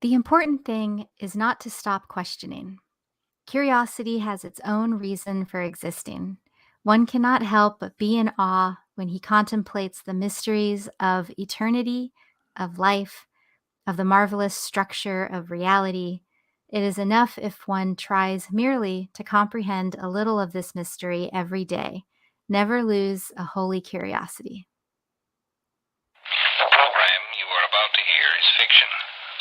The important thing is not to stop questioning. Curiosity has its own reason for existing. One cannot help but be in awe when he contemplates the mysteries of eternity, of life, of the marvelous structure of reality. It is enough if one tries merely to comprehend a little of this mystery every day. Never lose a holy curiosity. The program you are about to hear is fiction,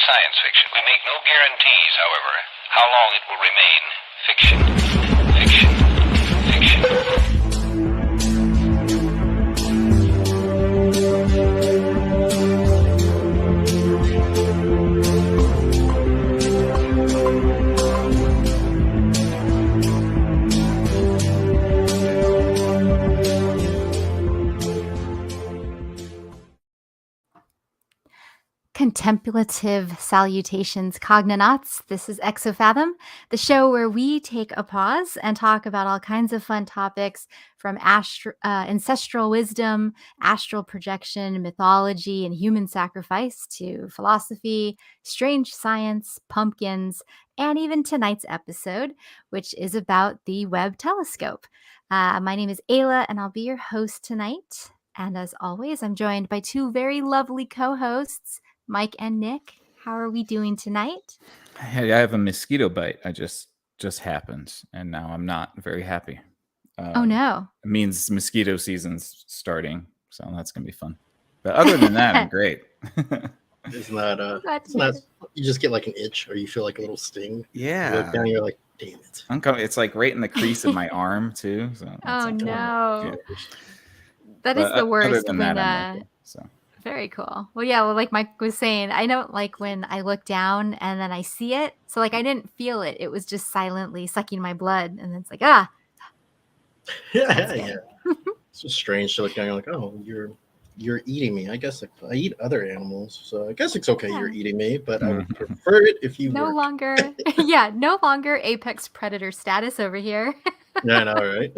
science fiction. We make no guarantees, however, how long it will remain fiction, fiction, fiction. Contemplative salutations, cognonauts. This is Exofathom, the show where we take a pause and talk about all kinds of fun topics from ancestral wisdom, astral projection, mythology, and human sacrifice to philosophy, strange science, pumpkins, and even tonight's episode, which is about the Webb telescope. My name is Ayla, and I'll be your host tonight. And as always, I'm joined by two very lovely co-hosts, Mike and Nick. How are we doing tonight? Hey, I have a mosquito bite. I just happened, and now I'm not very happy. Oh no! It means mosquito season's starting, so that's gonna be fun. But other than that, I'm great. Isn't that you just get like an itch or you feel like a little sting? Yeah. You look down, you're like, damn it. It's like right in the crease of my arm too. So oh like, no! Yeah. That is the worst. Other than that, I'm okay, so. Very cool. Well, yeah, like Mike was saying, I don't like when I look down and then I see it. So like I didn't feel it. It was just silently sucking my blood. And it's like, Yeah. It's just strange to look down. You're like, oh, you're eating me. I guess I eat other animals. So I guess it's okay you're eating me, but I would prefer it if you no weren't. longer apex predator status over here. Yeah, I know, right?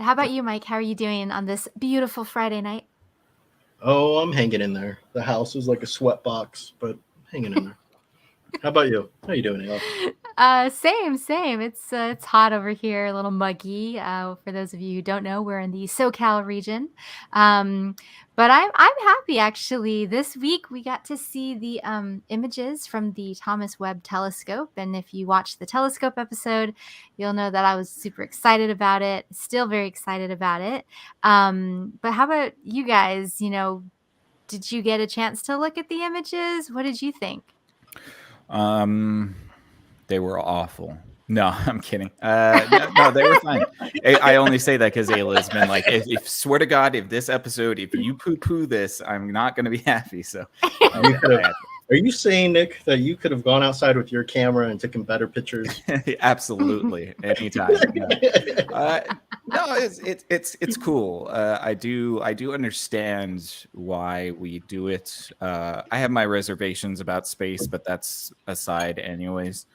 How about you, Mike? How are you doing on this beautiful Friday night? Oh, I'm hanging in there. The house is like a sweat box, but hanging in there. How about you? How you doing, Ayla? Same. It's hot over here, a little muggy. For those of you who don't know, we're in the SoCal region. But I'm happy actually. This week we got to see the images from the Thomas Webb telescope, and if you watched the telescope episode, you'll know that I was super excited about it. Still very excited about it. But how about you guys? Did you get a chance to look at the images? What did you think? They were awful. No, I'm kidding. No, they were fine. I only say that because Ayla's been like, if swear to God, if this episode, if you poo-poo this, I'm not going to be happy. So, are you saying, Nick, that you could have gone outside with your camera and taken better pictures? Absolutely, anytime. No, it's cool. I do understand why we do it. I have my reservations about space, but that's aside, anyways.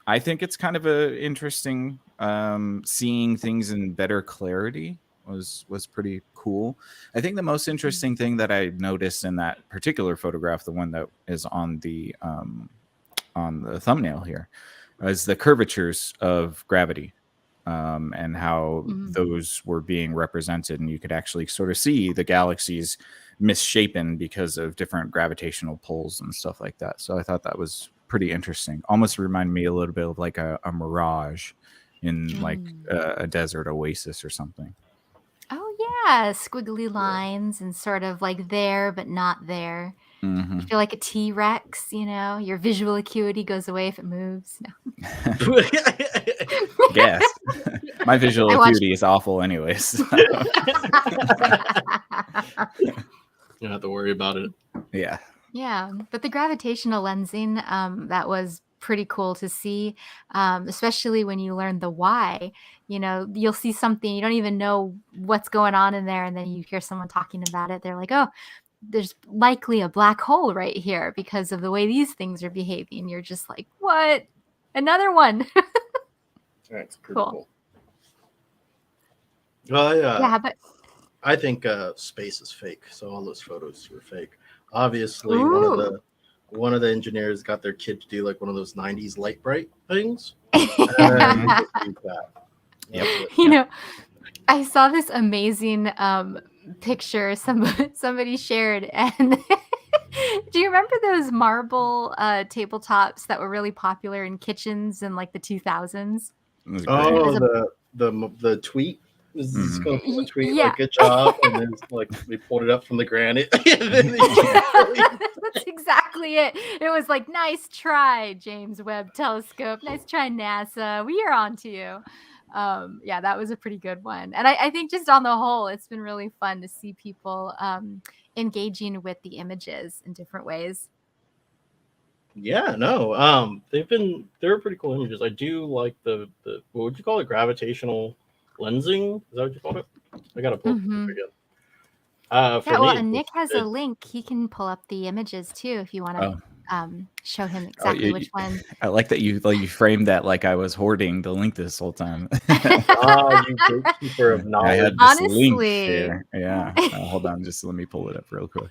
I think it's kind of interesting. Seeing things in better clarity was pretty cool. I think the most interesting thing that I noticed in that particular photograph, the one that is on the thumbnail here, is the curvatures of gravity. And how those were being represented, and you could actually sort of see the galaxies misshapen because of different gravitational pulls and stuff like that. So I thought that was pretty interesting. Almost reminded me a little bit of like a mirage in like a desert oasis or something. Oh yeah, squiggly lines and sort of like there but not there. Mm-hmm. You feel like a T-Rex, your visual acuity goes away if it moves. No. Yes. My visual acuity is awful anyways. So. You don't have to worry about it. Yeah. Yeah, but the gravitational lensing, that was pretty cool to see, especially when you learn the why. You'll see something, you don't even know what's going on in there, and then you hear someone talking about it. They're like, oh, there's likely a black hole right here because of the way these things are behaving. You're just like, what? Another one. That's pretty cool. Well, yeah, but I think space is fake, so all those photos were fake. Obviously, Ooh. one of the engineers got their kid to do like one of those '90s light bright things, and we just used that. Yep. That's it. You know, I saw this amazing picture somebody shared, and do you remember those marble tabletops that were really popular in kitchens in like the 2000s? It was And it great. was Oh, a the tweet. This is Mhm. going from a tweet yeah. like good job, and then it's like we pulled it up from the granite. And then That's exactly it. It was like, nice try, James Webb Telescope. Nice try, NASA. We are on to you. Yeah, that was a pretty good one. And I think just on the whole, it's been really fun to see people engaging with the images in different ways. yeah, no, they're pretty cool images. I do like the what would you call it, gravitational lensing? Is that what you call it? I gotta pull it up Hmm. again. Yeah, For well, me, and Nick it's has a it, link. He can pull up the images too if you want Oh, to show him oh, exactly which one. I like that you framed that like I was hoarding the link this whole time. you gatekeeper of I knowledge. had this link Honestly. here. Yeah. Hold on, just let me pull it up real quick.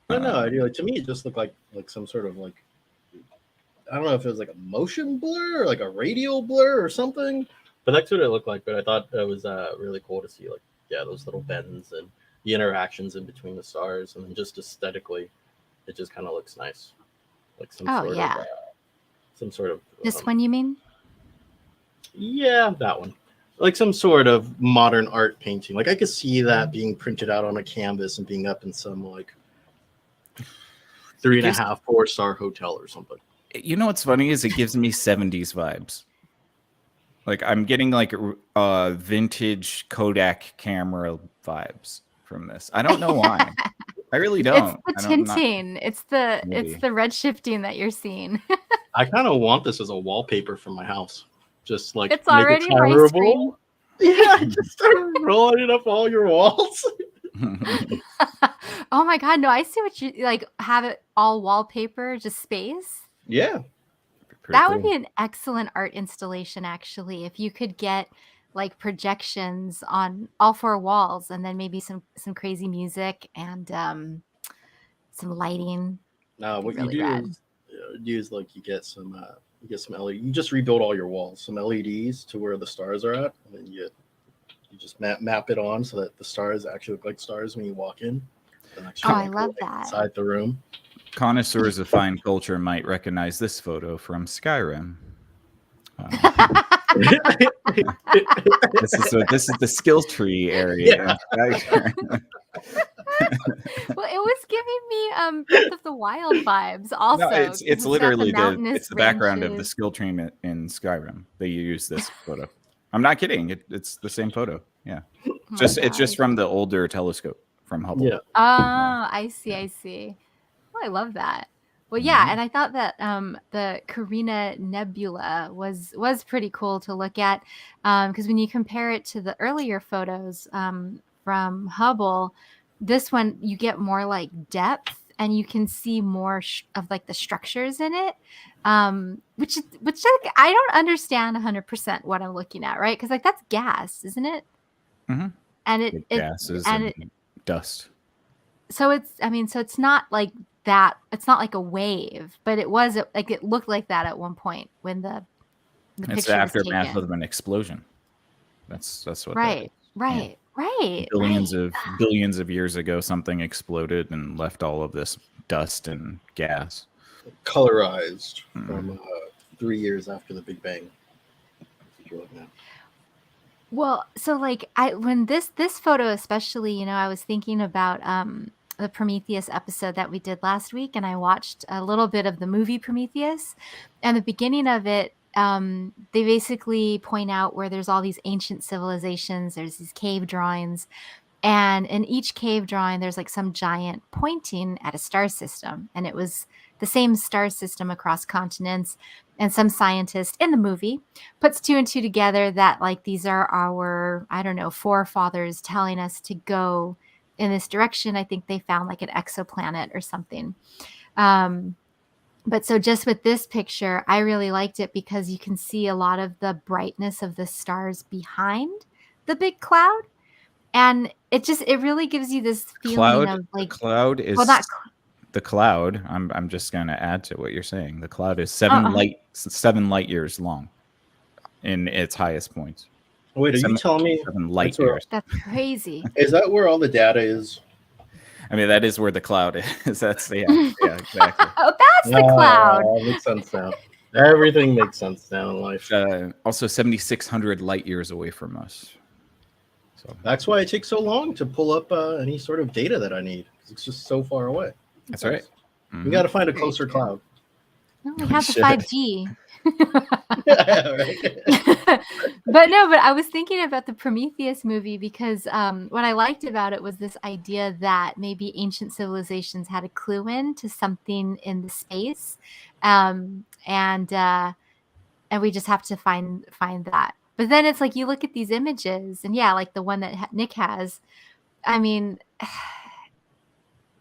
No, no, I Um, do. Like, to me, it just looked like some sort of like I don't know if it was like a motion blur or like a radial blur or something, but that's what it looked like. But I thought it was really cool to see like those little bends and the interactions in between the stars, and then just aesthetically, it just kind of looks nice, like Oh, yeah. some sort of This one, you mean? yeah, that one. Like some sort of modern art painting. Like I could see that being printed out on a canvas and being up in some like three and a gives- half, 4-star hotel or something. you know what's funny is it gives me 70s vibes. Like I'm getting like vintage Kodak camera vibes from this. I don't know why. I really It's don't. the I don't not tinting. It's the maybe. red shifting that you're seeing. I kind of want this as a wallpaper for my house. Just like It's make it already my screen. tolerable. Yeah, just start rolling it up all your walls. Oh my god, no, I see what you like, have it all wallpaper, just space. Yeah. Pretty That cool. would be an excellent art installation actually, if you could get like projections on all four walls and then maybe some crazy music and some lighting. No, Be what you really do rad. is like you get some LED. You just rebuild all your walls, some LEDs to where the stars are at, and then you just map it on so that the stars actually look like stars when you walk in. And Oh, I love that. Inside the room. Connoisseurs of fine culture might recognize this photo from Skyrim. This is the skill tree area. Well, it was giving me Breath of the Wild vibes also. No, 'cause it's got literally mountainous it's the background of the ranches. skill tree in Skyrim. They use this photo. I'm not kidding. It's the same photo. Yeah. Oh my It's God. just from the older telescope from Hubble. Yeah. Oh, I see. Oh, I love that. Well, yeah, Mhm. and I thought that the Carina Nebula was pretty cool to look at because when you compare it to the earlier photos from Hubble, this one you get more like depth and you can see more of like the structures in it, which like, I don't understand 100% what I'm looking at, right? Because like that's gas, isn't it? Mhm. And With gases and and dust. so it's not like that. It's not like a wave, but it was like it looked like that at one point when the It's picture the was aftermath taken. of an explosion. That's what that is. Right, Yeah. right. Billions of years ago, something exploded and left all of this dust and gas. Colorized from 3 years after the Big Bang. That's what you're looking at. Well, so like when this photo especially, I was thinking about the Prometheus episode that we did last week, and I watched a little bit of the movie Prometheus, and the beginning of it, they basically point out where there's all these ancient civilizations, there's these cave drawings, and in each cave drawing, there's like some giant pointing at a star system. And it was the same star system across continents. And some scientist in the movie puts two and two together that like these are our, I don't know, forefathers telling us to go in this direction. I think they found like an exoplanet or something. But so just with this picture, I really liked it because you can see a lot of the brightness of the stars behind the big cloud. And it really gives you this feeling of The like, cloud well, is not the cloud. I'm just going to add to what you're saying. The cloud is uh, 7 light years long in its highest point. Wait, are you Seven, telling me 7 light years. that's crazy. is that where all the data is? I mean, that is where the cloud is. That's yeah, exactly. Oh, that's the cloud. Makes sense now. Everything makes sense now in life. Also 7,600 light years away from us. So That's why it takes so long to pull up any sort of data that I need. It's just so far away. that's right. We got to find a Very closer true. cloud. No, we have the Shit. 5G. Right? But I was thinking about the Prometheus movie because what I liked about it was this idea that maybe ancient civilizations had a clue in to something in the space, and we just have to find that. But then it's like you look at these images, and yeah, like the one that Nick has. I mean,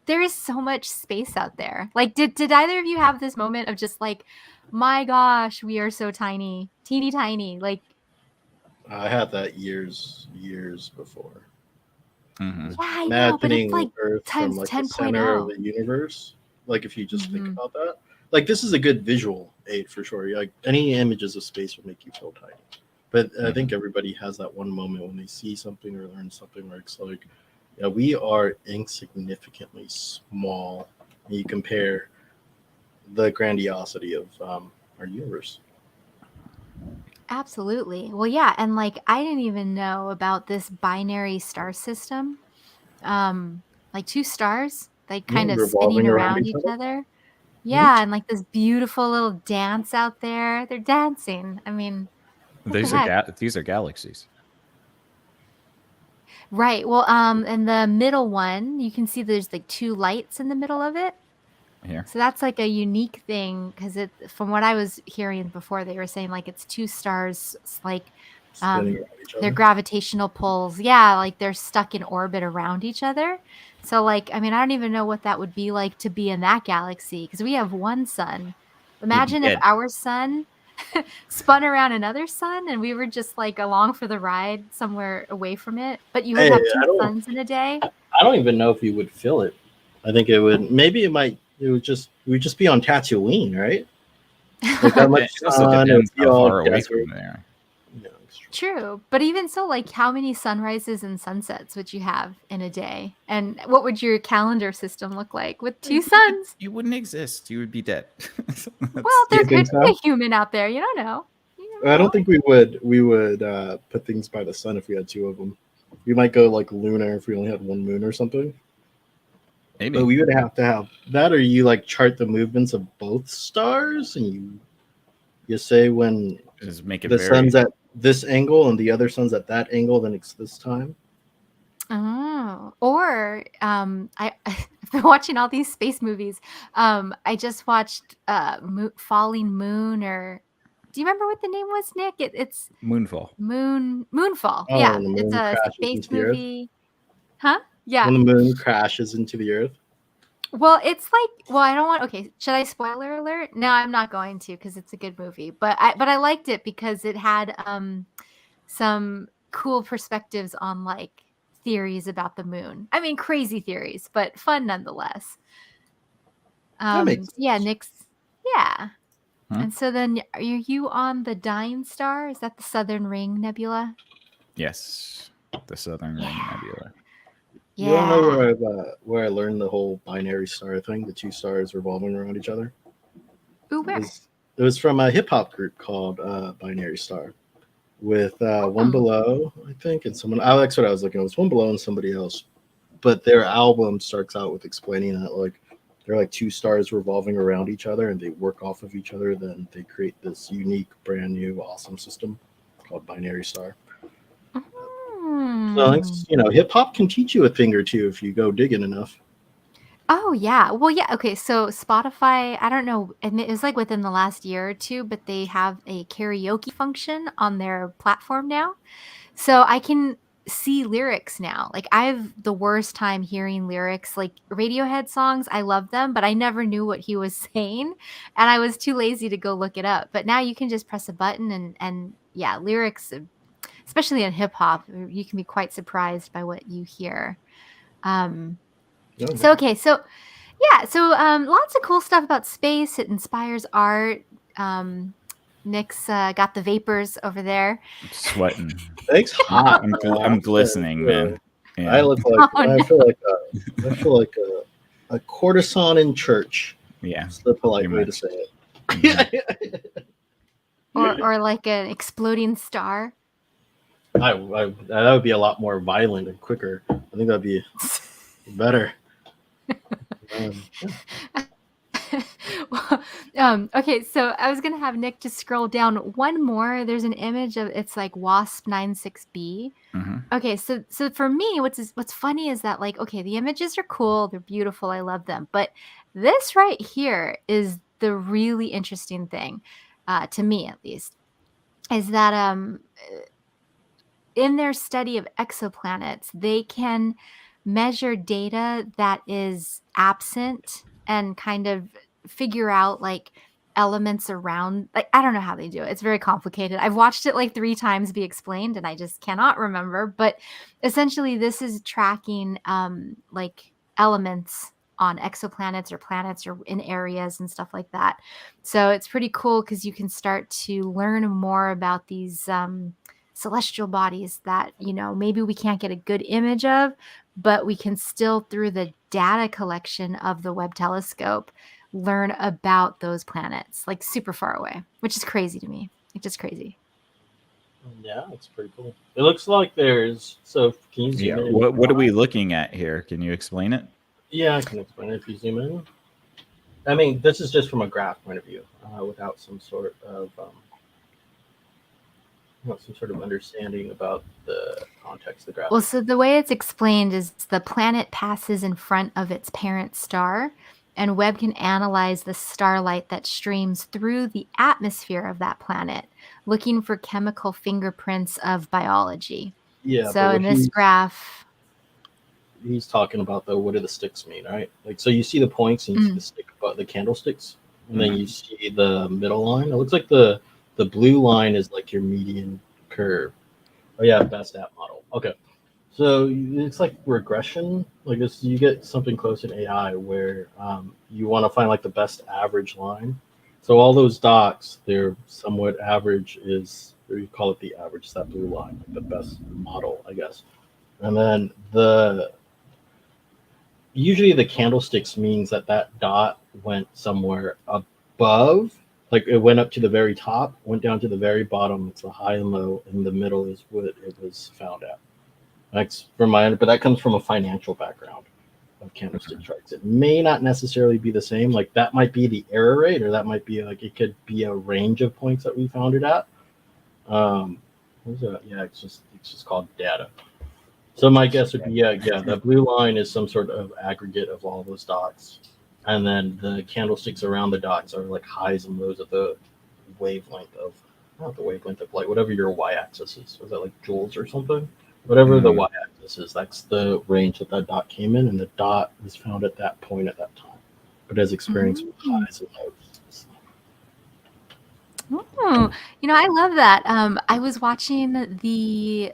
there is so much space out there. Like, did either of you have this moment of just like, my gosh, we are so tiny, teeny tiny, like. I had that years before. Mhm. Yeah, I know, but it's Imagining like Earth from times like the center of 10.0. the universe. Like if you just think Mhm. about that, like this is a good visual aid for sure. Like any images of space will make you feel tiny. But I think everybody has that one moment when they see something or learn something where it's like, yeah, we are insignificantly small. And you compare the grandiosity of our universe. Absolutely. Well, yeah, and like I didn't even know about this binary star system. Like two stars, like kind of spinning Revolving around around each each other. other. Mhm. Yeah, and like this beautiful little dance out there. They're dancing. I mean, what the heck? These are galaxies. Right. Well, in the middle one, you can see there's like two lights in the middle of it. Here. So that's like a unique thing because it, from what I was hearing before, they were saying like it's two stars, like Spinning around each their other. gravitational pulls. Yeah, like they're stuck in orbit around each other. So like, I mean, I don't even know what that would be like to be in that galaxy because we have one sun. You'd be Imagine if dead. our sun spun around another sun and we were just like along for the ride somewhere away from it, but you would Hey, have two suns in a day. I don't even know if you would feel it. I think it would. Maybe it would just be on Tatooine, right? Like that much It also sun. It would depends be how all far away desert. from there. Yeah, that's true. True. But even so, like how many sunrises and sunsets would you have in a day? And what would your calendar system look like with two suns? You wouldn't exist. You would be dead. Well, Do there you think could be so? a human out there. You don't know. You never I know. don't think we would put things by the sun if we had two of them. We might go like lunar if we only had one moon or something. Maybe. But we would have to have that, or you like chart the movements of both stars, and you say when Just make it the very. sun's at this angle and the other sun's at that angle, then it's this time. Oh, or I've been watching all these space movies. I just watched Falling Moon, or do you remember what the name was, Nick? It's Moonfall. Moonfall. Oh, Yeah, when the it's moon a crashes space into the earth. movie. Huh? Yeah. When the moon crashes into the earth. Well, it's like, well, I don't want. Okay, should I spoiler alert? No, I'm not going to because it's a good movie. But I liked it because it had some cool perspectives on like theories about the moon. I mean, crazy theories, but fun nonetheless. That makes Yeah, sense. Nick's, yeah. Huh? And so then are you on the Dying Star? Is that the Southern Ring Nebula? Yes, the Southern Ring Nebula. You don't know Yeah. where I learned the whole binary star thing, the two stars revolving around each other? Ooh, It where? was from a hip hop group called Binary Star with One Oh. Below, I think, and someone. That's what I was looking at. It was One Below and somebody else. But their album starts out with explaining that like they're like two stars revolving around each other and they work off of each other. Then they create this unique, brand new, awesome system called Binary Star. So it's, hip hop can teach you a thing or two if you go digging enough. Oh, yeah. Well, yeah. Okay. So Spotify, I don't know, and it was like within the last year or two, but they have a karaoke function on their platform now. So I can see lyrics now. Like I have the worst time hearing lyrics, like Radiohead songs. I love them, but I never knew what he was saying, and I was too lazy to go look it up. But now you can just press a button and yeah, lyrics. especially in hip hop, you can be quite surprised by what you hear. So okay, so yeah, so lots of cool stuff about space. It inspires art. Nick's got the vapors over there. I'm sweating. Thanks, hot. I'm glistening, man. I Yeah. look like Oh, I no. feel like a courtesan in church. Yeah. That's the polite pretty way to much. say it. Or like an exploding star. That would be a lot more violent and quicker. I think that'd be better. Well, okay, so I was gonna have Nick just scroll down one more. There's an image of it's like WASP 96b. Mhm. Okay, so for me, what's funny is that like, okay, the images are cool, they're beautiful, I love them, but this right here is the really interesting thing, to me at least, is that in their study of exoplanets, they can measure data that is absent and kind of figure out like elements around, like, I don't know how they do it. It's very complicated. I've watched it like 3 times be explained and I just cannot remember, but essentially this is tracking like elements on exoplanets or planets or in areas and stuff like that. So it's pretty cool because you can start to learn more about these celestial bodies that, maybe we can't get a good image of, but we can still, through the data collection of the Webb telescope, learn about those planets like super far away, which is crazy to me. It's just crazy. Yeah, it's pretty cool. It looks like there's. So can you zoom Yeah. in? What are we looking at here? Can you explain it? Yeah, I can explain it if you zoom in. I mean, this is just from a graph point of view, without some sort of understanding about the context of the graph. Well, so the way it's explained is the planet passes in front of its parent star, and Webb can analyze the starlight that streams through the atmosphere of that planet, looking for chemical fingerprints of biology. Yeah, So but in this graph, he's talking about though, what do the sticks mean, right? Like, so you see the points and you see the stick, but the candlesticks, and then you see the middle line. It looks like the blue line is like your median curve. Oh yeah, best app model. Okay, so it's like regression. Like this, you get something close in AI where you want to find like the best average line. So all those dots, they're somewhat average is, or you call it the average, it's that blue line, like the best model, I guess. And then usually the candlesticks means that dot went somewhere above, like it went up to the very top, went down to the very bottom. It's the high and low, and the middle is what it was found at. That's from but that comes from a financial background of candlestick charts. It may not necessarily be the same. Like that might be the error rate, or that might be like it could be a range of points that we found it at. It's just called data. So my guess would be the blue line is some sort of aggregate of all those dots, and then the candlesticks around the dots are like highs and lows of the wavelength of, not the wavelength of light, whatever your y-axis is. Is that like joules or something? Whatever the y-axis is, that's the range that dot came in, and the dot was found at that point at that time, but has experienced highs and lows. Oh, I love that. I was watching the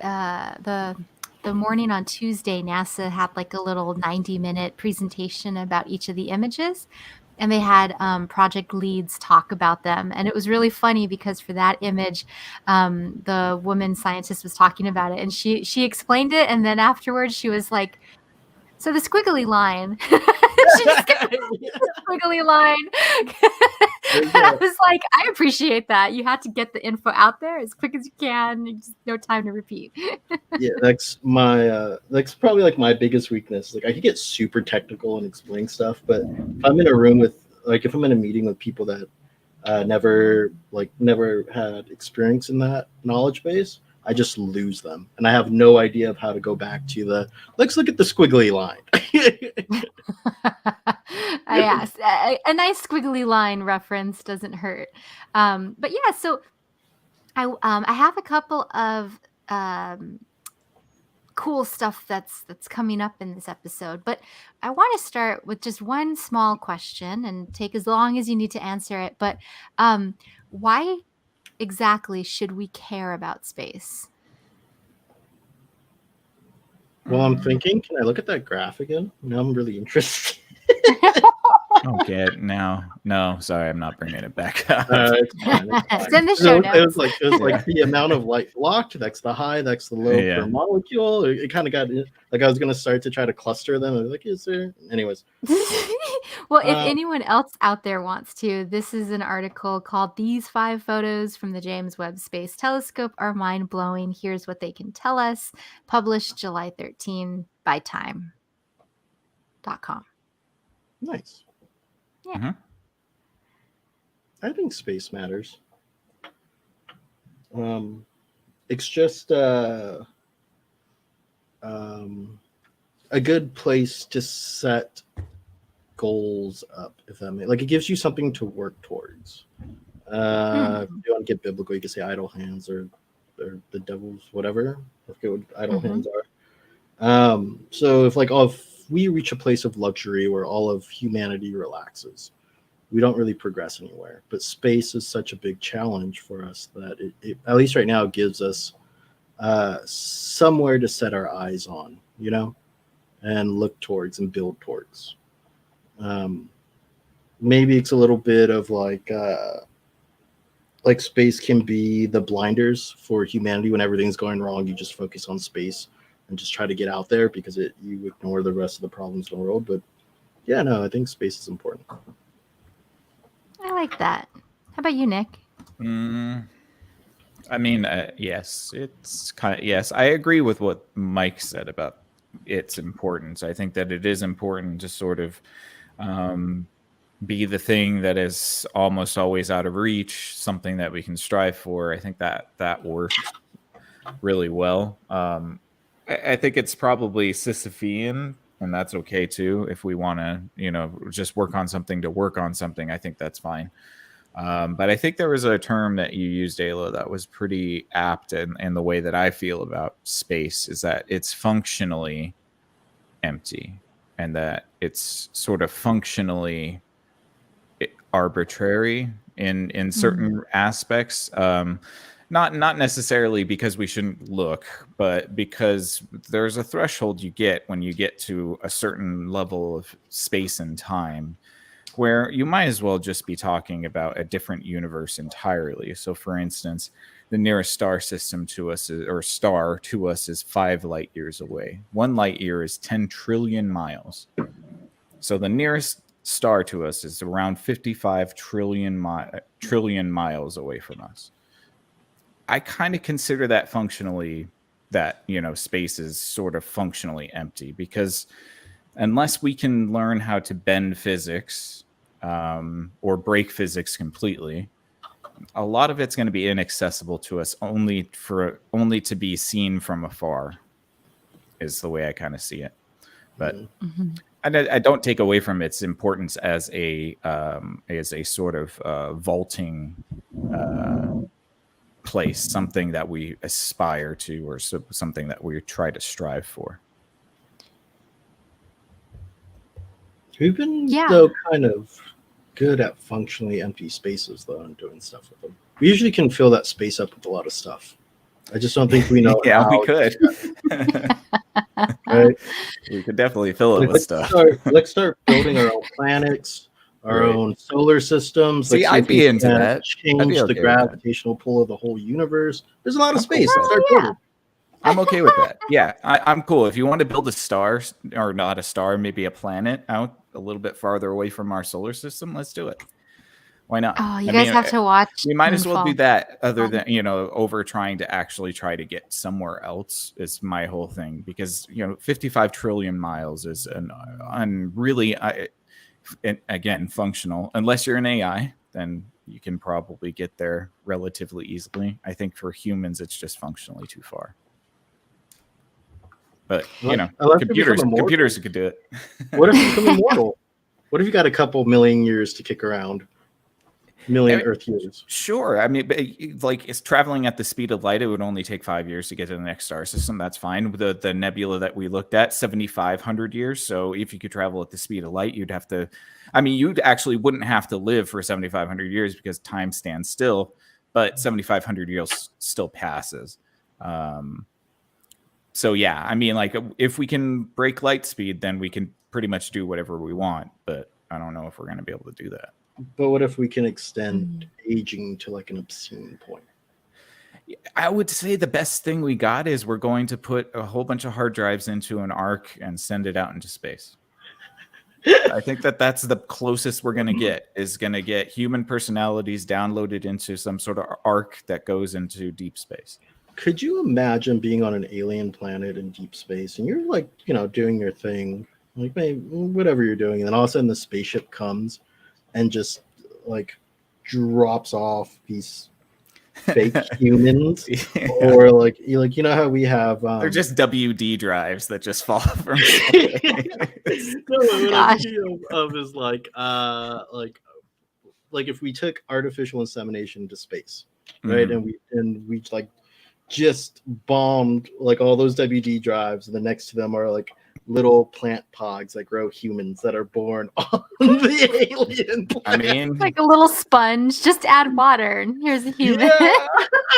morning on Tuesday. NASA had like a little 90-minute presentation about each of the images, and they had project leads talk about them. And it was really funny because for that image, the woman scientist was talking about it, and she explained it, and then afterwards she was like, so the squiggly line, she just kept the squiggly line. And I was like, I appreciate that. You had to get the info out there as quick as you can. Just no time to repeat. Yeah, that's probably like my biggest weakness. Like I could get super technical and explain stuff, but if I'm in a room with, like, if I'm in a meeting with people that never had experience in that knowledge base, I just lose them, and I have no idea of how to go back to let's look at the squiggly line. Yes, a nice squiggly line reference doesn't hurt. But yeah, so I have a couple of cool stuff that's coming up in this episode, but I want to start with just one small question and take as long as you need to answer it. But why exactly should we care about space? Well, I'm thinking, can I look at that graph again? Now I'm really interested. Okay, now, no, sorry, I'm not bringing it back up. It's fine. It's in the show It was notes. like the amount of light blocked. That's the high. That's the low Yeah. per molecule. It kind of got like I was gonna start to try to cluster them. I was like, is there? Anyways, Well, if anyone else out there wants to, this is an article called "These 5 Photos from the James Webb Space Telescope Are Mind-Blowing. Here's What They Can Tell Us," published July 13 by Time.com. nice. Yeah. Mhm. I think space matters. It's just a good place to set goals up, if that makes like it gives you something to work towards. If you want to get biblical, you can say idle hands or the devil's whatever. I forget what idle hands are. So if we reach a place of luxury where all of humanity relaxes, we don't really progress anywhere. But space is such a big challenge for us that it at least right now gives us somewhere to set our eyes on, and look towards and build towards. Maybe it's a little bit of like space can be the blinders for humanity. When everything's going wrong, you just focus on space and just try to get out there because you ignore the rest of the problems in the world. But yeah, no, I think space is important. I like that. How about you, Nick? I mean, yes, it's kind of, yes, I agree with what Mike said about its importance. I think that it is important to sort of be the thing that is almost always out of reach, something that we can strive for. I think that works really well. I think it's probably Sisyphean, and that's okay too. If we want to, just work on something to work on something, I think that's fine. But I think there was a term that you used, Ayla, that was pretty apt, and the way that I feel about space is that it's functionally empty, and that it's sort of functionally arbitrary in certain aspects. Not necessarily because we shouldn't look, but because there's a threshold you get when you get to a certain level of space and time where you might as well just be talking about a different universe entirely. So for instance, the nearest star to us is 5 light years away. 1 light year is 10 trillion miles. So the nearest star to us is around 55 trillion miles away from us. I kind of consider that functionally, that, space is sort of functionally empty, because unless we can learn how to bend physics or break physics completely, a lot of it's going to be inaccessible to us, only to be seen from afar, is the way I kind of see it. But I don't take away from its importance as a sort of vaulting place, something that we aspire to, or something that we try to strive for. We've been though kind of good at functionally empty spaces though, and doing stuff with them. We usually can fill that space up with a lot of stuff. I just don't think we know. Yeah, we could. Right? We could definitely fill it with stuff. Let's start building our own planets, our own solar systems. See, I'd be into that. Change the gravitational pull of the whole universe. There's a lot of space. Let's start building. I'm okay with that. Yeah, I'm cool. If you want to build a star, or not a star, maybe a planet out a little bit farther away from our solar system, let's do it. Why not? Oh, you guys have to watch. We might as well do that, other than, over trying to actually try to get somewhere else, is my whole thing. Because, 55 trillion miles is really, again, functional. Unless you're an AI, then you can probably get there relatively easily. I think for humans, it's just functionally too far. But, computers could do it. What if you become immortal? What if you got a couple million years to kick around? Earth years. Sure. I mean, it's traveling at the speed of light. It would only take 5 years to get to the next star system. That's fine. The nebula that we looked at, 7,500 years. So if you could travel at the speed of light, you'd actually wouldn't have to live for 7,500 years, because time stands still, but 7,500 years still passes. So yeah, I mean, like if we can break light speed, then we can pretty much do whatever we want. But I don't know if we're going to be able to do that. But what if we can extend Mm. aging to like an obscene point? I would say the best thing we got is we're going to put a whole bunch of hard drives into an arc and send it out into space. I think that's the closest we're going to get, is going to get human personalities downloaded into some sort of arc that goes into deep space. Could you imagine being on an alien planet in deep space and you're like, doing your thing, like maybe whatever you're doing, and then all of a sudden the spaceship comes and just like drops off these fake humans, Yeah. or like how we have They're just WD drives that just fall from no, what I'm Gosh. thinking of is like if we took artificial insemination to space, right? Mhm. And we like just bombed like all those WD drives, and the next to them are like little plant pods that grow humans that are born on the alien planet. I mean, Like a little sponge. Just add water, and here's a human. Yeah,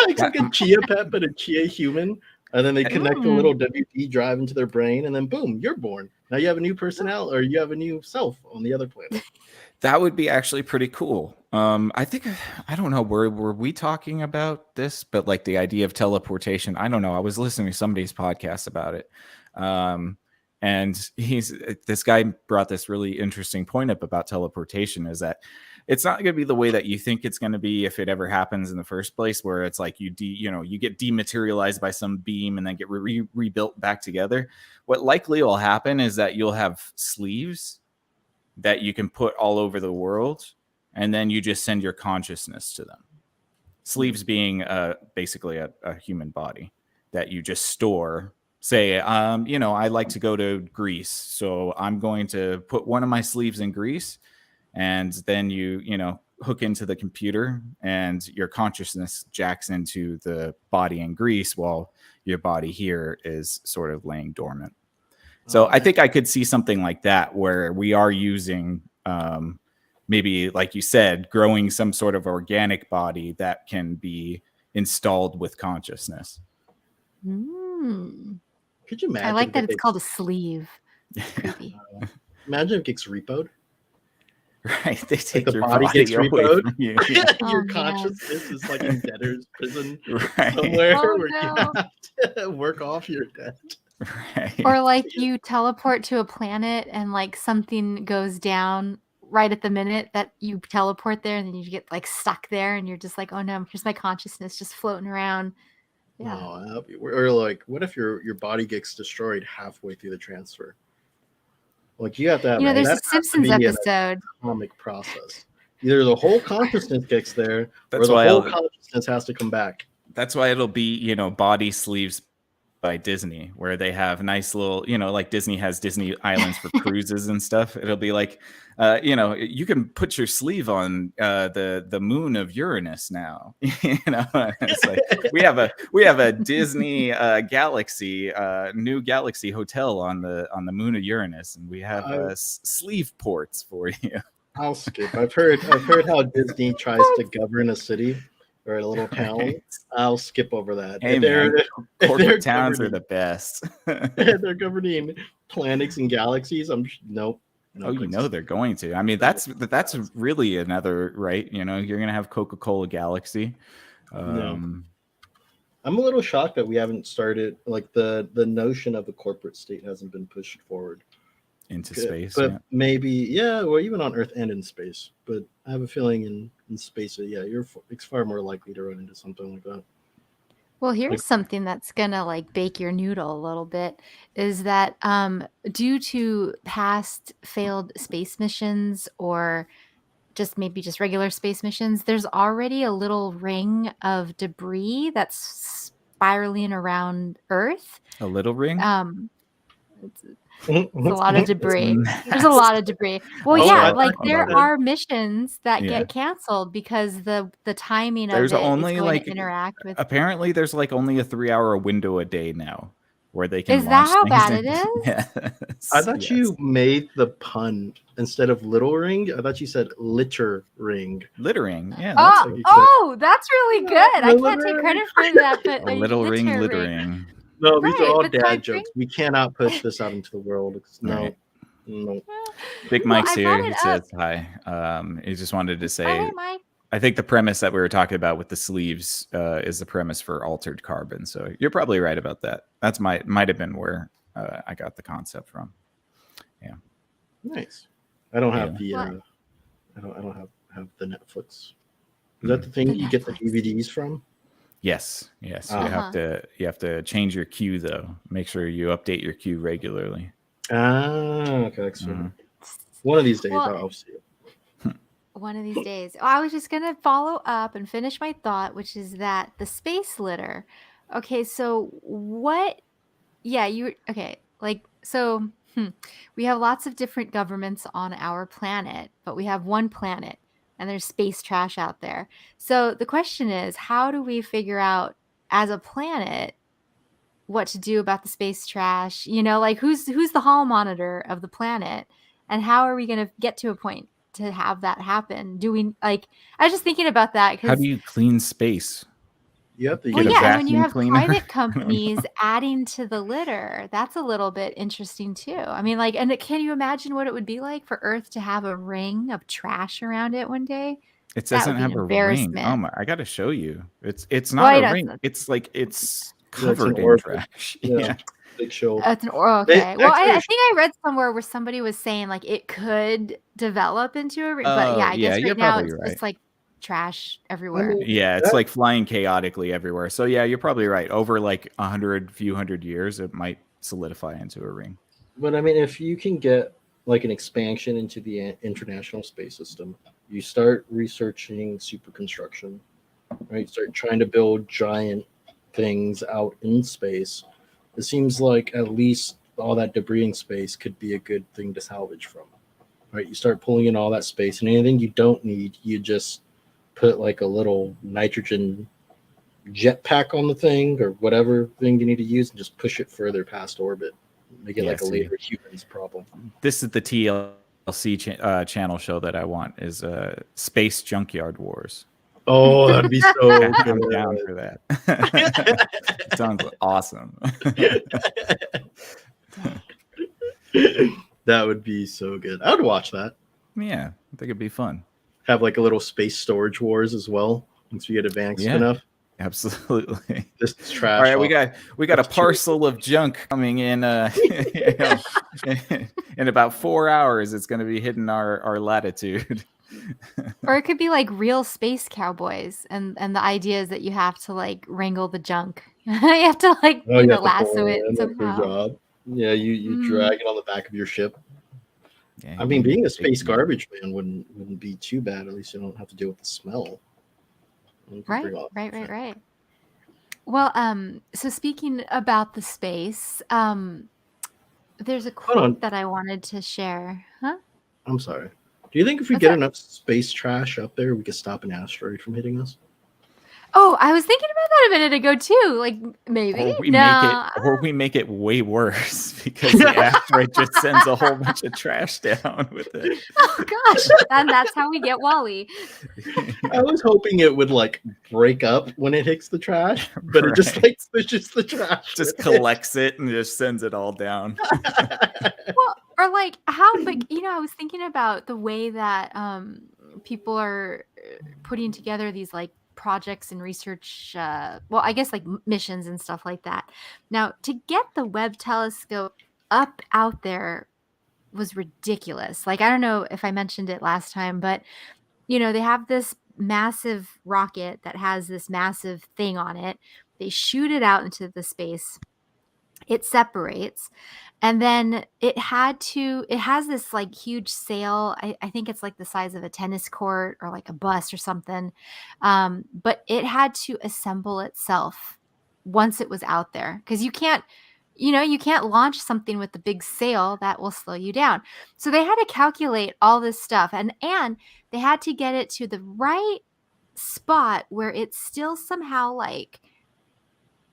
it's like a chia pet, but a chia human. And then they connect a little WD drive into their brain, and then boom, you're born. Now you have a new personality, or you have a new self on the other planet. that would be actually pretty cool. I think, I don't know, were we talking about this? But like the idea of teleportation, I don't know. I was listening to somebody's podcast about it. And this guy brought this really interesting point up about teleportation, is that it's not going to be the way that you think it's going to be if it ever happens in the first place, where it's like you get dematerialized by some beam and then get rebuilt back together. What likely will happen is that you'll have sleeves that you can put all over the world, and then you just send your consciousness to them. Sleeves being basically a human body that you just store. Say, I like to go to Greece, so I'm going to put one of my sleeves in Greece, and then you hook into the computer, and your consciousness jacks into the body in Greece while your body here is sort of laying dormant. So I think I could see something like that, where we are using maybe, like you said, growing some sort of organic body that can be installed with consciousness. Mm. Could you imagine? I like that it's called a sleeve. Creepy. Imagine if it gets repoed. Right, they take the your body body gets away repoed. from you. Your Oh, consciousness is like in debtor's prison Right. somewhere, Oh, where no. you have to work off your debt. Right. Or like you teleport to a planet and like something goes down right at the minute that you teleport there, and then you get like stuck there, and you're just like, oh no, here's my consciousness just floating around. Yeah. Oh, or like, what if your body gets destroyed halfway through the transfer? Like you have to have There's that a Simpsons has to be an episode. atomic process. Either the whole consciousness gets there, That's or the why whole consciousness has to come back. That's why it'll be, body sleeves by Disney, where they have nice little, like Disney has Disney islands for cruises and stuff. It'll be like, you can put your sleeve on the moon of Uranus now. It's like we have a Disney galaxy, new galaxy hotel on the moon of Uranus, and we have sleeve ports for you. I'll skip. I've heard how Disney tries to govern a city or a little town. Right. I'll skip over that. Hey, corporate towns are the best. They're governing planets and galaxies. Nope. No, they're going to. I mean, that's really another, right? You're gonna have Coca-Cola Galaxy. I'm a little shocked that we haven't started, like the notion of a corporate state hasn't been pushed forward into space. But maybe, or even on Earth and in space. But I have a feeling in space, it's far more likely to run into something like that. Well, here's something that's gonna like bake your noodle a little bit, is that due to past failed space missions, or just regular space missions, there's already a little ring of debris that's spiraling around Earth. A little ring? It's a lot of debris. There's a lot of debris. Well, there are missions that get canceled because the timing of it is going to interact with. Apparently, there's like only a 3-hour window a day now where they can. Is that how bad it is? Yes. I thought you made the pun instead of little ring. I thought you said litter ring. Littering, yeah. That's really good. I can't take credit for that, but a little ring littering. No, these are Right, all but dad science jokes. We cannot push this out into the world. No, Right. no. Big Well, Mike's I brought here. He it up. says hi. He just wanted to Oh, say, hey, Mike. I think the premise that we were talking about with the sleeves is the premise for altered carbon. So you're probably right about that. That's might have been where I got the concept from. Yeah. Nice. I don't have Yeah. the. What? I don't have the Netflix. Is that the thing The you get the Netflix. DVDs from? Yes. Yes. You Uh-huh. have to change your queue though. Make sure you update your queue regularly. Okay. Mhm. One of these days, Well, I'll see it. one of these days. Oh, I was just going to follow up and finish my thought, which is that the space litter. Okay, so what? Yeah, okay. Like, so we have lots of different governments on our planet, but we have one planet and there's space trash out there. So the question is, how do we figure out as a planet what to do about the space trash? Like who's the hall monitor of the planet, and how are we going to get to a point to have that happen? Do we like? I was just thinking about that How do because, you clean space? You have to well, Get a use yeah, and when you vacuum have cleaner? private I don't companies know. adding to the litter, that's a little bit interesting too. I mean, like, and can you imagine what it would be like for Earth to have a ring of trash around it one day? It That would doesn't be an have a ring. Oh embarrassment. my! I got to show you. It's Well, not a ring. it's It's like it's it's an covered in orbit. trash. Yeah, Yeah. big show. It's They okay. Well, actually, I think I read somewhere where somebody was saying like it could develop into a but Oh yeah, I yeah, guess you're right now probably it's right. just like trash I everywhere. mean, Yeah, it's that, like flying chaotically everywhere. So yeah, you're probably right. Over like few hundred years, it might solidify into a ring. but I mean, if you can get like an expansion into the International Space System, you start researching super construction, right? Start trying to build giant things out in space. It seems like at least all that debris in space could be a good thing to salvage from, right? You start pulling in all that space, and anything you don't need, you just put like a little nitrogen jetpack on the thing or whatever thing you need to use, and just push it further past orbit. Make it Yeah, like a see, later humans problem. this is the TLC channel show that I want is Space Junkyard Wars. Oh, that'd be so I'm down for that. Sounds awesome. That would be so good. I would watch that. Yeah, I think it'd be fun. Have like a little space storage wars as well once we get advanced Yeah. enough. Absolutely. This is trash. All right, we got a That's true. parcel of junk coming in. You know, in about 4 hours, it's going to be hitting our latitude. Or it could be like real space cowboys, and the idea is that you have to like wrangle the junk. You have to like, Oh, you have to lasso pull it in. That's their somehow. job. Yeah, you drag it on the back of your ship. Yeah, I mean, you being a take space them. garbage man wouldn't be too bad. At least you don't have to deal with the smell. You can Right, bring all that shit. right. Well, so speaking about the space, there's a Hold on. quote that I wanted to share. Huh? I'm sorry. Do you think if we What's get that? enough space trash up there, we could stop an asteroid from hitting us? Oh, I was thinking about that a minute ago too. Like maybe. Or we make it way worse because the asteroid just sends a whole bunch of trash down with it. Oh gosh, and that's how we get Wally. I was hoping it would like break up when it hits the trash, but it just Right. like pushes the trash. Just with it. collects it and just sends it all down. Well, or like how, but I was thinking about the way that people are putting together these like projects and research. Well, I guess like missions and stuff like that. Now, to get the Webb telescope up out there was ridiculous. Like I don't know if I mentioned it last time, but they have this massive rocket that has this massive thing on it. They shoot it out into the space. It separates, and then it has this like huge sail. I think it's like the size of a tennis court or like a bus or something. But it had to assemble itself once it was out there, because you can't launch something with the big sail. That will slow you down. So they had to calculate all this stuff, and they had to get it to the right spot where it's still somehow like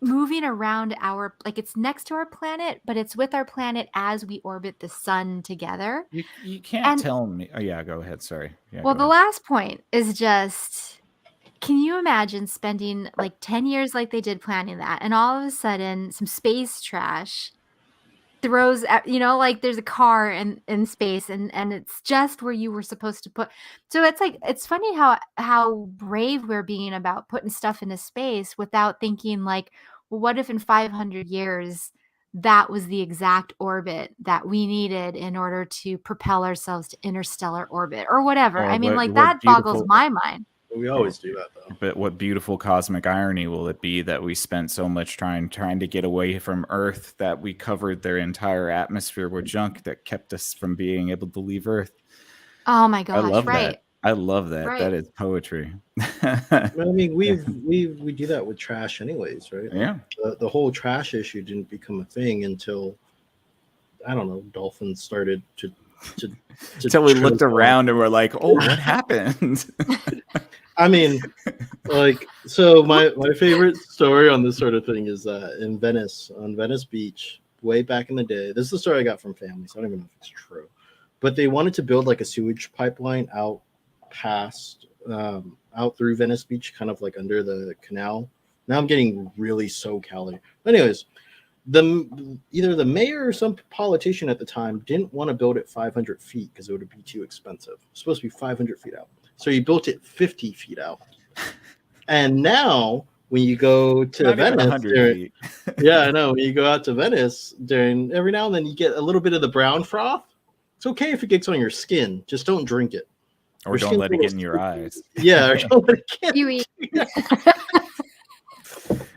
moving around it's next to our planet, but it's with our planet as we orbit the sun together. You can't And tell me. Oh yeah, go ahead. Sorry. Yeah, well, go the ahead. last point is just can you imagine spending like 10 years like they did planning that, and all of a sudden some space trash throws at, like there's a car in space, and it's just where you were supposed to put. So it's like, it's funny how brave we're being about putting stuff into space without thinking like, well, what if in 500 years that was the exact orbit that we needed in order to propel ourselves to interstellar orbit or whatever. Or I mean, like, what that boggles beautiful my mind. We always do that though. But what beautiful cosmic irony will it be that we spent so much trying to get away from Earth that we covered their entire atmosphere with junk that kept us from being able to leave Earth? Oh my I gosh, love right. that. I love that. Right. That is poetry. I mean, we do that with trash, anyways, right? Yeah. The whole trash issue didn't become a thing until, I don't know, dolphins started to Until we looked around and we're like, oh, what happened? I mean, like, so my favorite story on this sort of thing is in Venice, on Venice Beach, way back in the day. This is the story I got from family, so I don't even know if it's true. But they wanted to build like a sewage pipeline out past, out through Venice Beach, kind of like under the canal. Now I'm getting really SoCal-y. Anyways, either the mayor or some politician at the time didn't want to build it 500 feet because it would be too expensive. It's supposed to be 500 feet out. So he built it 50 feet out. And now when you go to Venice, yeah, I know. When you go out to Venice every now and then you get a little bit of the brown froth. It's okay if it gets on your skin. Just don't drink it. Or don't let it get in your eyes. Yeah, or don't let it get You eat.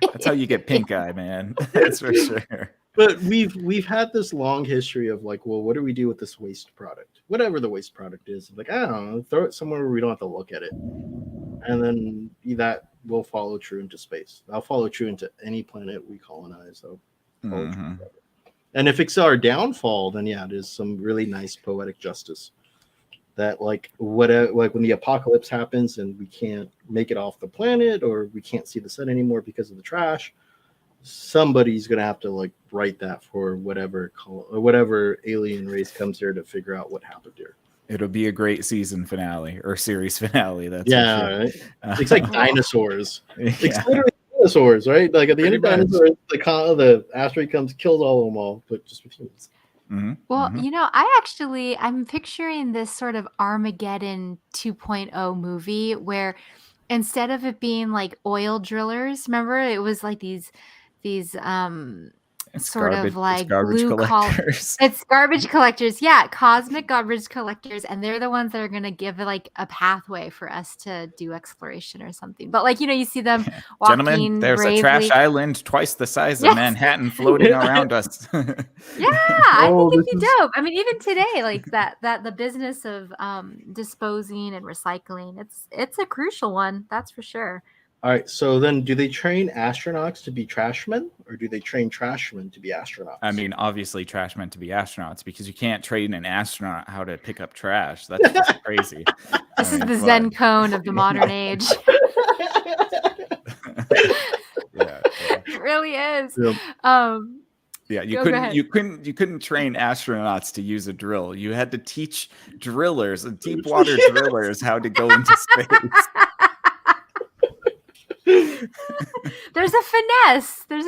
That's how you get pink eye, man. That's for sure. But we've had this long history of like, well, what do we do with this waste product? Whatever the waste product is, like, I don't know, throw it somewhere where we don't have to look at it. And then that will follow true into space. I'll follow true into any planet we colonize. And if it's our downfall, then yeah, it is some really nice poetic justice. That like when the apocalypse happens and we can't make it off the planet or we can't see the sun anymore because of the trash, somebody's gonna have to like write that for whatever alien race comes here to figure out what happened here. It'll be a great season finale or series finale. That's yeah, sure. Right? It's like dinosaurs. Yeah. It's literally dinosaurs, right? Like at the end of dinosaurs, the asteroid comes, kills all of them all, but just with humans. Mm-hmm. Well, I'm picturing this sort of Armageddon 2.0 movie where instead of it being like oil drillers, remember it was like these sort of like garbage blue collectors. It's garbage collectors. Yeah, cosmic garbage collectors, and they're the ones that are going to give like a pathway for us to do exploration or something. But like, you see them walking Gentlemen, there's bravely. a trash island twice the size of Manhattan floating around us. Yeah, I think it'd be dope. I mean, even today, like that the business of disposing and recycling, it's a crucial one, that's for sure. All right, so then do they train astronauts to be trashmen or do they train trashmen to be astronauts? I mean, obviously trashmen to be astronauts because you can't train an astronaut how to pick up trash. That's just crazy. This is the Zen cone of the modern age. Yeah. It really is. Yep. Yeah, you couldn't train astronauts to use a drill. You had to teach drillers, deep water drillers, how to go into space. There's a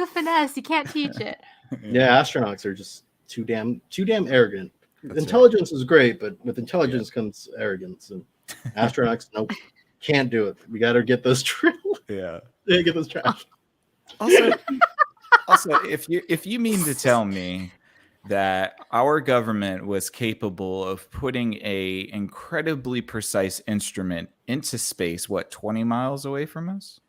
finesse. You can't teach it. Yeah, astronauts are just too damn arrogant. That's intelligence is great, but with intelligence comes arrogance, and astronauts, nope, can't do it. We got to get those drills. Yeah, get those trash. Also, if you mean to tell me that our government was capable of putting a incredibly precise instrument into space, 20 miles away from us?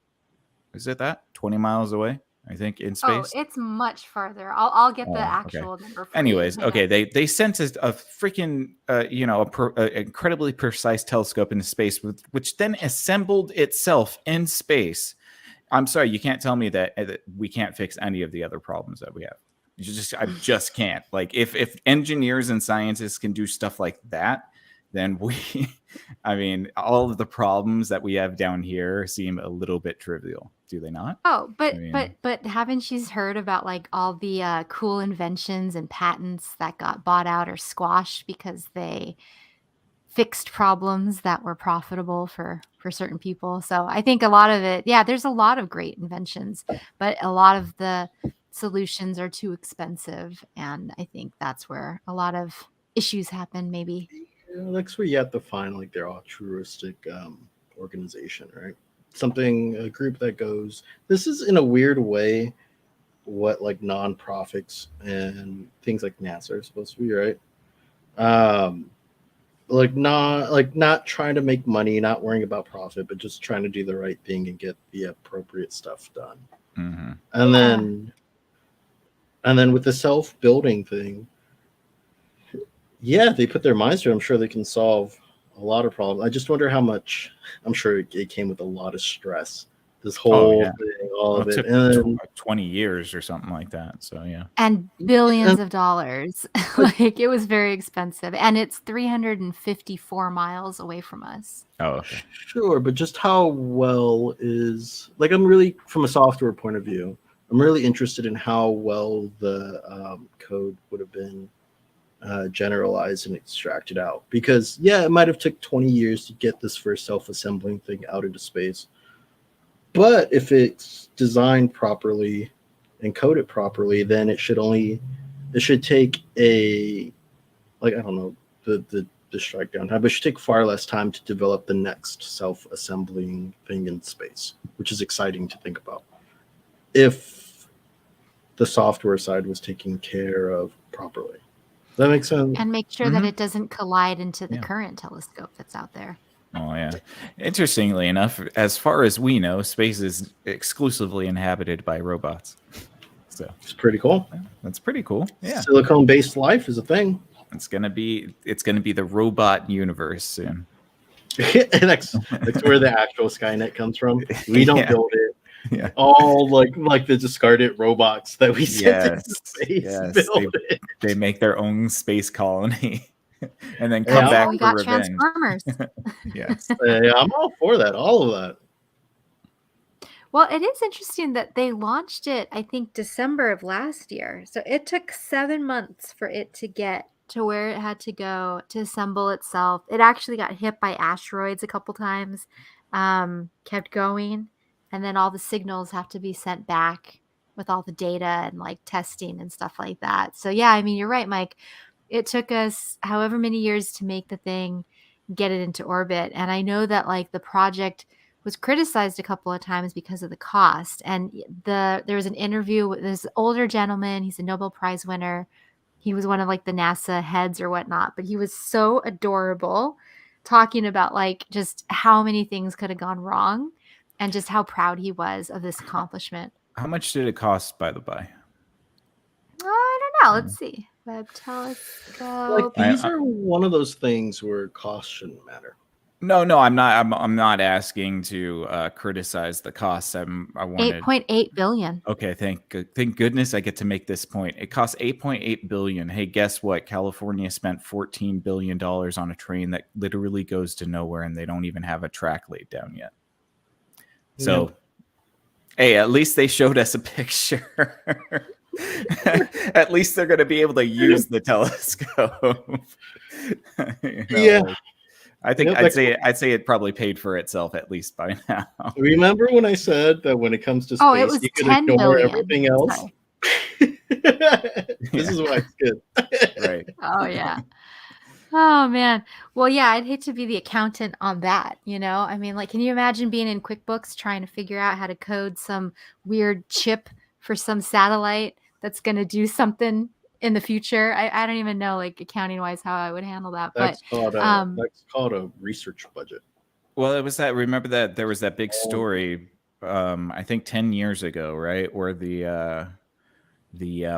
Is it that 20 miles away? I think in space. Oh, it's much farther. I'll get the actual number. For Anyways, you. okay, they sent a freaking incredibly precise telescope into space, which then assembled itself in space. I'm sorry, you can't tell me that we can't fix any of the other problems that we have. I just can't. Like if engineers and scientists can do stuff like that, then all of the problems that we have down here seem a little bit trivial. Do they not? Oh, but haven't you heard about like all the cool inventions and patents that got bought out or squashed because they fixed problems that were profitable for certain people. So I think a lot of it, yeah, there's a lot of great inventions, but a lot of the solutions are too expensive, and I think that's where a lot of issues happen maybe. That's where you have to find like their altruistic organization, right? Something, a group that goes. This is in a weird way what like nonprofits and things like NASA are supposed to be, right? Um, not trying to make money, not worrying about profit, but just trying to do the right thing and get the appropriate stuff done. Mm-hmm. And Yeah. then with the self-building thing, yeah, they put their minds to it. I'm sure they can solve a lot of problems. I just wonder how much. I'm sure it came with a lot of stress. This whole yeah. thing, all Well, of it it, took and 20 years or something like that. So yeah. And billions of dollars. Like, it was very expensive, and it's 354 miles away from us. Oh, okay. sure, but just how well is like I'm really from a software point of view. I'm really interested in how well the code would have been generalized and extracted out. Because yeah, it might have took 20 years to get this first self-assembling thing out into space. But if it's designed properly and coded properly, then it should take a like I don't know the strike down time, but it should take far less time to develop the next self-assembling thing in space, which is exciting to think about. If the software side was taken care of properly. Does that make sense? And make sure that Mhm. it doesn't collide into the Yeah. current telescope that's out there. Oh yeah. Interestingly enough, as far as we know, space is exclusively inhabited by robots. So It's pretty cool. that's pretty cool. Yeah. Silicone-based life is a thing. It's gonna be the robot universe soon. that's where the actual Skynet comes from. We don't Yeah. build it. Yeah. All like the discarded robots that we sent into Yes. space Yes. build it. They make their own space colony and then Yeah. come That's back how we for got revenge. Transformers. Yes. Yeah, I'm all for that. All of that. Well, it is interesting that they launched it, I think, December of last year. So it took 7 months for it to get to where it had to go to assemble itself. It actually got hit by asteroids a couple times, kept going, and then all the signals have to be sent back with all the data and like testing and stuff like that. So yeah, I mean, you're right, Mike. It took us however many years to make the thing, get it into orbit. And I know that like the project was criticized a couple of times because of the cost. And there was an interview with this older gentleman. He's a Nobel Prize winner. He was one of like the NASA heads or whatnot, but he was so adorable, talking about like just how many things could have gone wrong and just how proud he was of this accomplishment. How much did it cost, by the by? I don't know. Let's see. Webb telescope. Like these are one of those things where cost shouldn't matter. No, I'm not. I'm not asking to criticize the costs. I wanted 8.8 billion. Okay, thank goodness I get to make this point. It costs 8.8 billion. Hey, guess what? California spent $14 billion on a train that literally goes to nowhere, and they don't even have a track laid down yet. So, hey, at least they showed us a picture. At least they're going to be able to use the telescope. Yeah. I think I'd say it probably paid for itself at least by now. Remember when I said that when it comes to space, Oh, it was you could 10 ignore billion. everything else? Sorry. This is why it's good. Right. Oh, yeah. Oh, man. Well, yeah, I'd hate to be the accountant on that, you know? I mean, like, can you imagine being in QuickBooks trying to figure out how to code some weird chip for some satellite that's going to do something in the future? I don't even know, like, accounting-wise, how I would handle that. That's But called a research budget. Well, it was that. Remember that there was that big story, I think 10 years ago, right, where the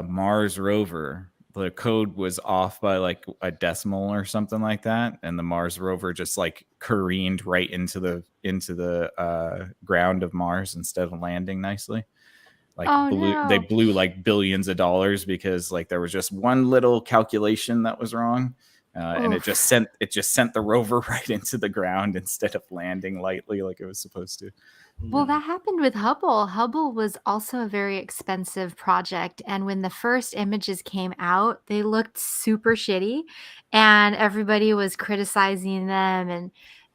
Mars rover, the code was off by like a decimal or something like that, and the Mars rover just like careened right into the ground of Mars instead of landing nicely. Like they blew like billions of dollars because like there was just one little calculation that was wrong. And it just sent the rover right into the ground instead of landing lightly like it was supposed to. Well, Yeah. that happened with Hubble. Hubble was also a very expensive project. And when the first images came out, they looked super shitty. And everybody was criticizing them and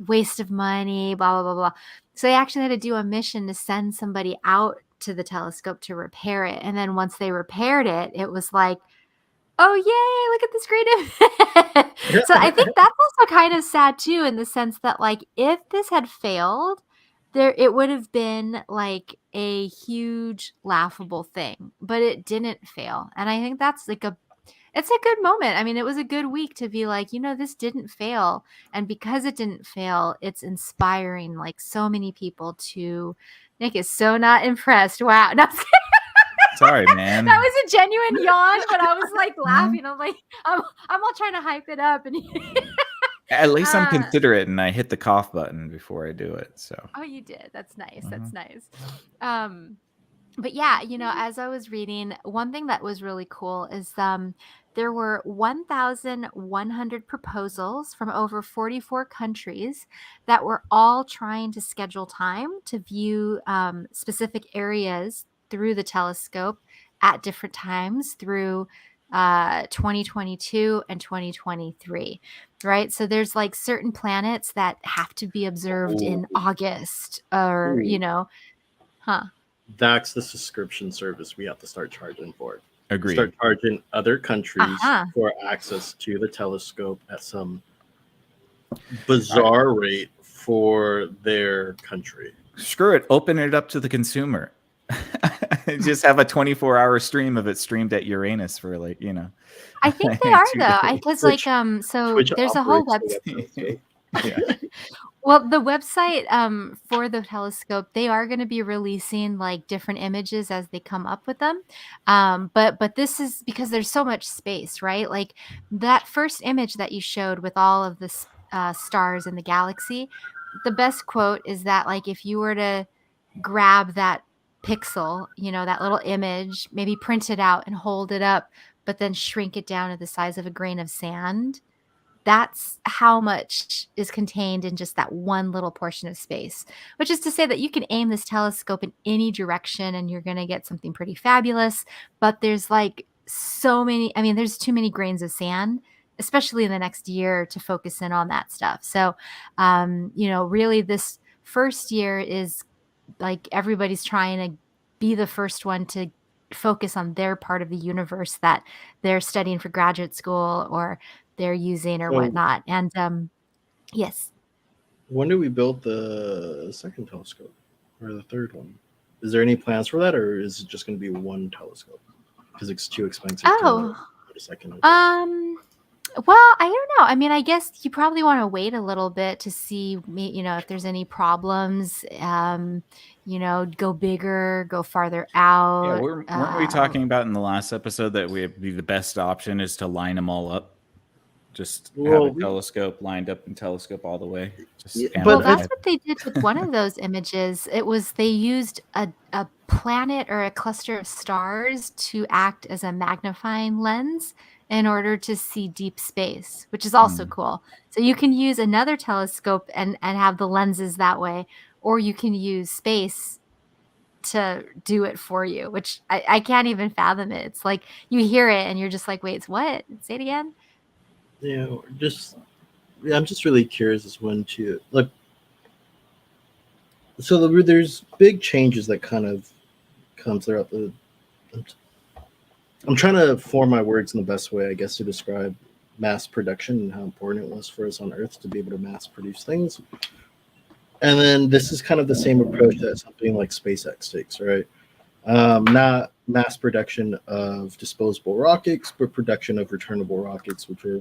waste of money, blah, blah, blah, blah. So they actually had to do a mission to send somebody out to the telescope to repair it. And then once they repaired it, it was like, oh, yay, look at this great image. So I think that's also kind of sad too, in the sense that, like, if this had failed, it would have been like a huge laughable thing, but it didn't fail. And I think that's like it's a good moment. I mean, it was a good week to be like, this didn't fail. And because it didn't fail, it's inspiring like so many people to. Nick is so not impressed. Wow. No, Sorry, man. that was a genuine yawn, but I was like Mhm. laughing. I'm like, I'm all trying to hype it up, and At least I'm uh, considerate and I hit the cough button before I do it. So oh, you did. That's nice. Mhm. That's nice. But yeah, as I was reading, one thing that was really cool is there were 1,100 proposals from over 44 countries that were all trying to schedule time to view specific areas through the telescope at different times through 2022 and 2023, right? So there's like certain planets that have to be observed in Ooh. August, or Ooh. huh? That's the subscription service we have to start charging for. agreed. Start charging other countries Uh-huh. for access to the telescope at some bizarre rate for their country. Screw it. Open it up to the consumer. Just have a 24-hour stream of it streamed at Uranus for like, I think they are 2 though. days. Because Twitch- so Twitch there's a whole operates website. the telescope. Yeah. Well, the website for the telescope, they are going to be releasing like different images as they come up with them. But this is because there's so much space, right? Like that first image that you showed with all of the stars in the galaxy, the best quote is that like if you were to grab that pixel, that little image, maybe print it out and hold it up, but then shrink it down to the size of a grain of sand. That's how much is contained in just that one little portion of space, which is to say that you can aim this telescope in any direction and you're going to get something pretty fabulous. But there's like so many, I mean, there's too many grains of sand, especially in the next year, to focus in on that stuff. So, really, this first year is like everybody's trying to be the first one to focus on their part of the universe that they're studying for graduate school or they're using or So whatnot. And yes. when do we build the second telescope or the third one? Is there any plans for that, or is it just going to be one telescope because it's too expensive to Oh, put a second? well, I don't know. I mean, I guess you probably want to wait a little bit to see, if there's any problems. Go bigger, go farther Yeah, out. weren't we talking about in the last episode that would be the best option is to line them all up? Just have Well, a telescope lined up and telescope all the way. Just Yeah, amp Well, but it that's up. what they did with one of those images. It was they used a planet or a cluster of stars to act as a magnifying lens in order to see deep space, which is also cool. So you can use another telescope and have the lenses that way, or you can use space to do it for you, which I can't even fathom it. It's like you hear it and you're just like, wait, it's what? Say it again. I'm just really curious as when to look. So there's big changes that kind of comes throughout the. I'm trying to form my words in the best way, I guess, to describe mass production and how important it was for us on Earth to be able to mass produce things. And then this is kind of the same approach that something like SpaceX takes, right? Not mass production of disposable rockets, but production of returnable rockets, which are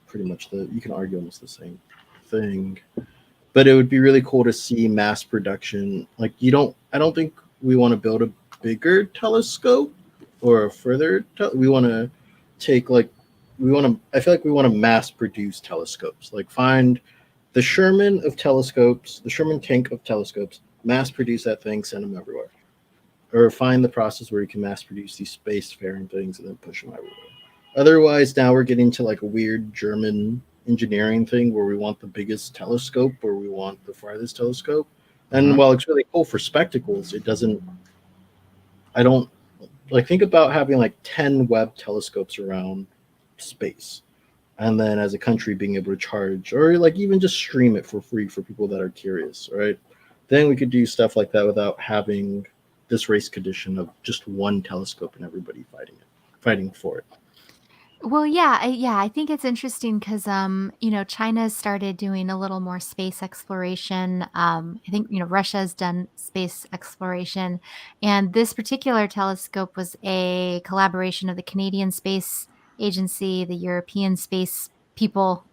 pretty much you can argue almost the same thing. But it would be really cool to see mass production. Like I don't think we want to build a bigger telescope or a further. We want to take I feel like we want to mass produce telescopes. Like find the Sherman of telescopes, the Sherman tank of telescopes, mass produce that thing, send them everywhere. Or find the process where you can mass produce these spacefaring things and then push them everywhere. Otherwise, now we're getting to like a weird German engineering thing where we want the biggest telescope or we want the farthest telescope. And Mhm. while it's really cool for spectacles, it doesn't. I don't like think about having like 10 Webb telescopes around space, and then as a country being able to charge or like even just stream it for free for people that are curious, right? Then we could do stuff like that without having this race condition of just one telescope and everybody fighting for it. Well, yeah, I think it's interesting because, China started doing a little more space exploration. I think, Russia has done space exploration, and this particular telescope was a collaboration of the Canadian Space Agency, the European Space people.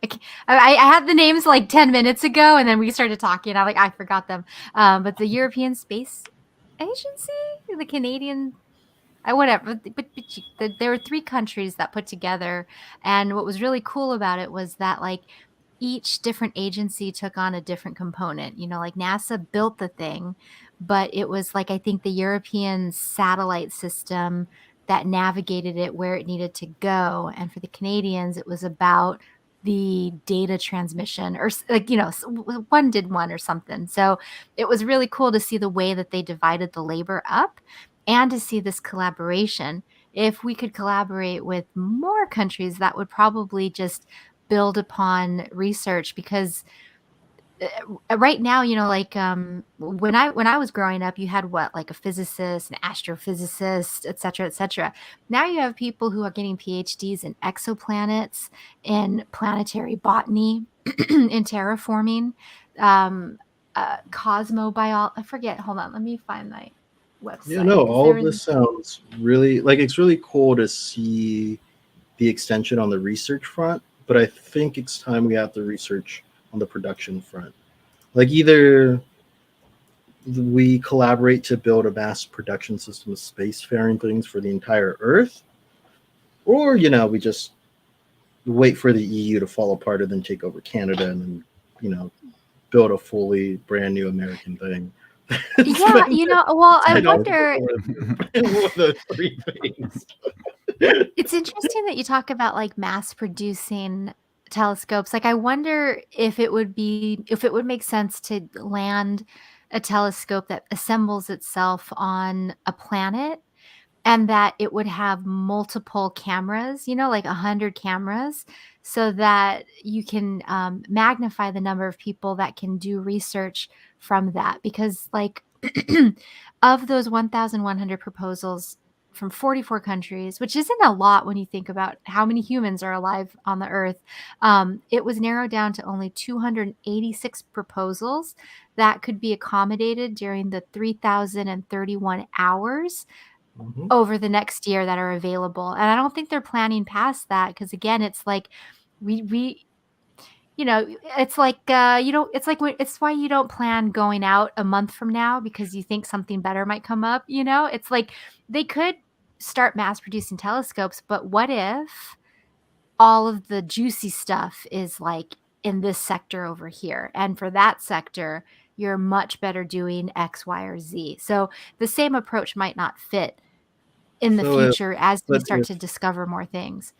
I had the names like 10 minutes ago, and then we started talking. I forgot them. But the European Space Agency, the Canadian whatever, there were 3 countries that put together, and what was really cool about it was that, like, each different agency took on a different component, like, NASA built the thing, but it was, like, I think the European satellite system that navigated it where it needed to go, and for the Canadians, it was about the data transmission or one did one or something, so it was really cool to see the way that they divided the labor up and to see this collaboration. If we could collaborate with more countries, that would probably just build upon research because right now, when I was growing up, you had what, like a physicist, an astrophysicist, et cetera, et cetera. Now you have people who are getting PhDs in exoplanets, in planetary botany, in terraforming, um, cosmobiology. I forget. Hold on, let me find my Yeah, website no, because all there of was. this sounds really like it's really cool to see the extension on the research front, but I think it's time we have to research on the production front. Like either we collaborate to build a mass production system of spacefaring things for the entire Earth, or we just wait for the EU to fall apart and then take over Canada and then build a fully brand new American thing. Yeah, well, I Spend all wonder. one of those three things. It's interesting that you talk about, like, mass producing telescopes. Like, I wonder if it would make sense to land a telescope that assembles itself on a planet and that it would have multiple cameras, like 100 cameras, so that you can, magnify the number of people that can do research from that. Because, like, of those 1,100 proposals from 44 countries, which isn't a lot when you think about how many humans are alive on the Earth, it was narrowed down to only 286 proposals that could be accommodated during the 3,031 hours Mhm. over the next year that are available, and I don't think they're planning past that because again, it's like we it's like, you don't it's like when it's why you don't plan going out a month from now because you think something better might come up, you know? It's like they could start mass producing telescopes, but what if all of the juicy stuff is, like, in this sector over here, and for that sector, you're much better doing X, Y, or Z. So, the same approach might not fit in the So, if, future as we but start if to discover more things.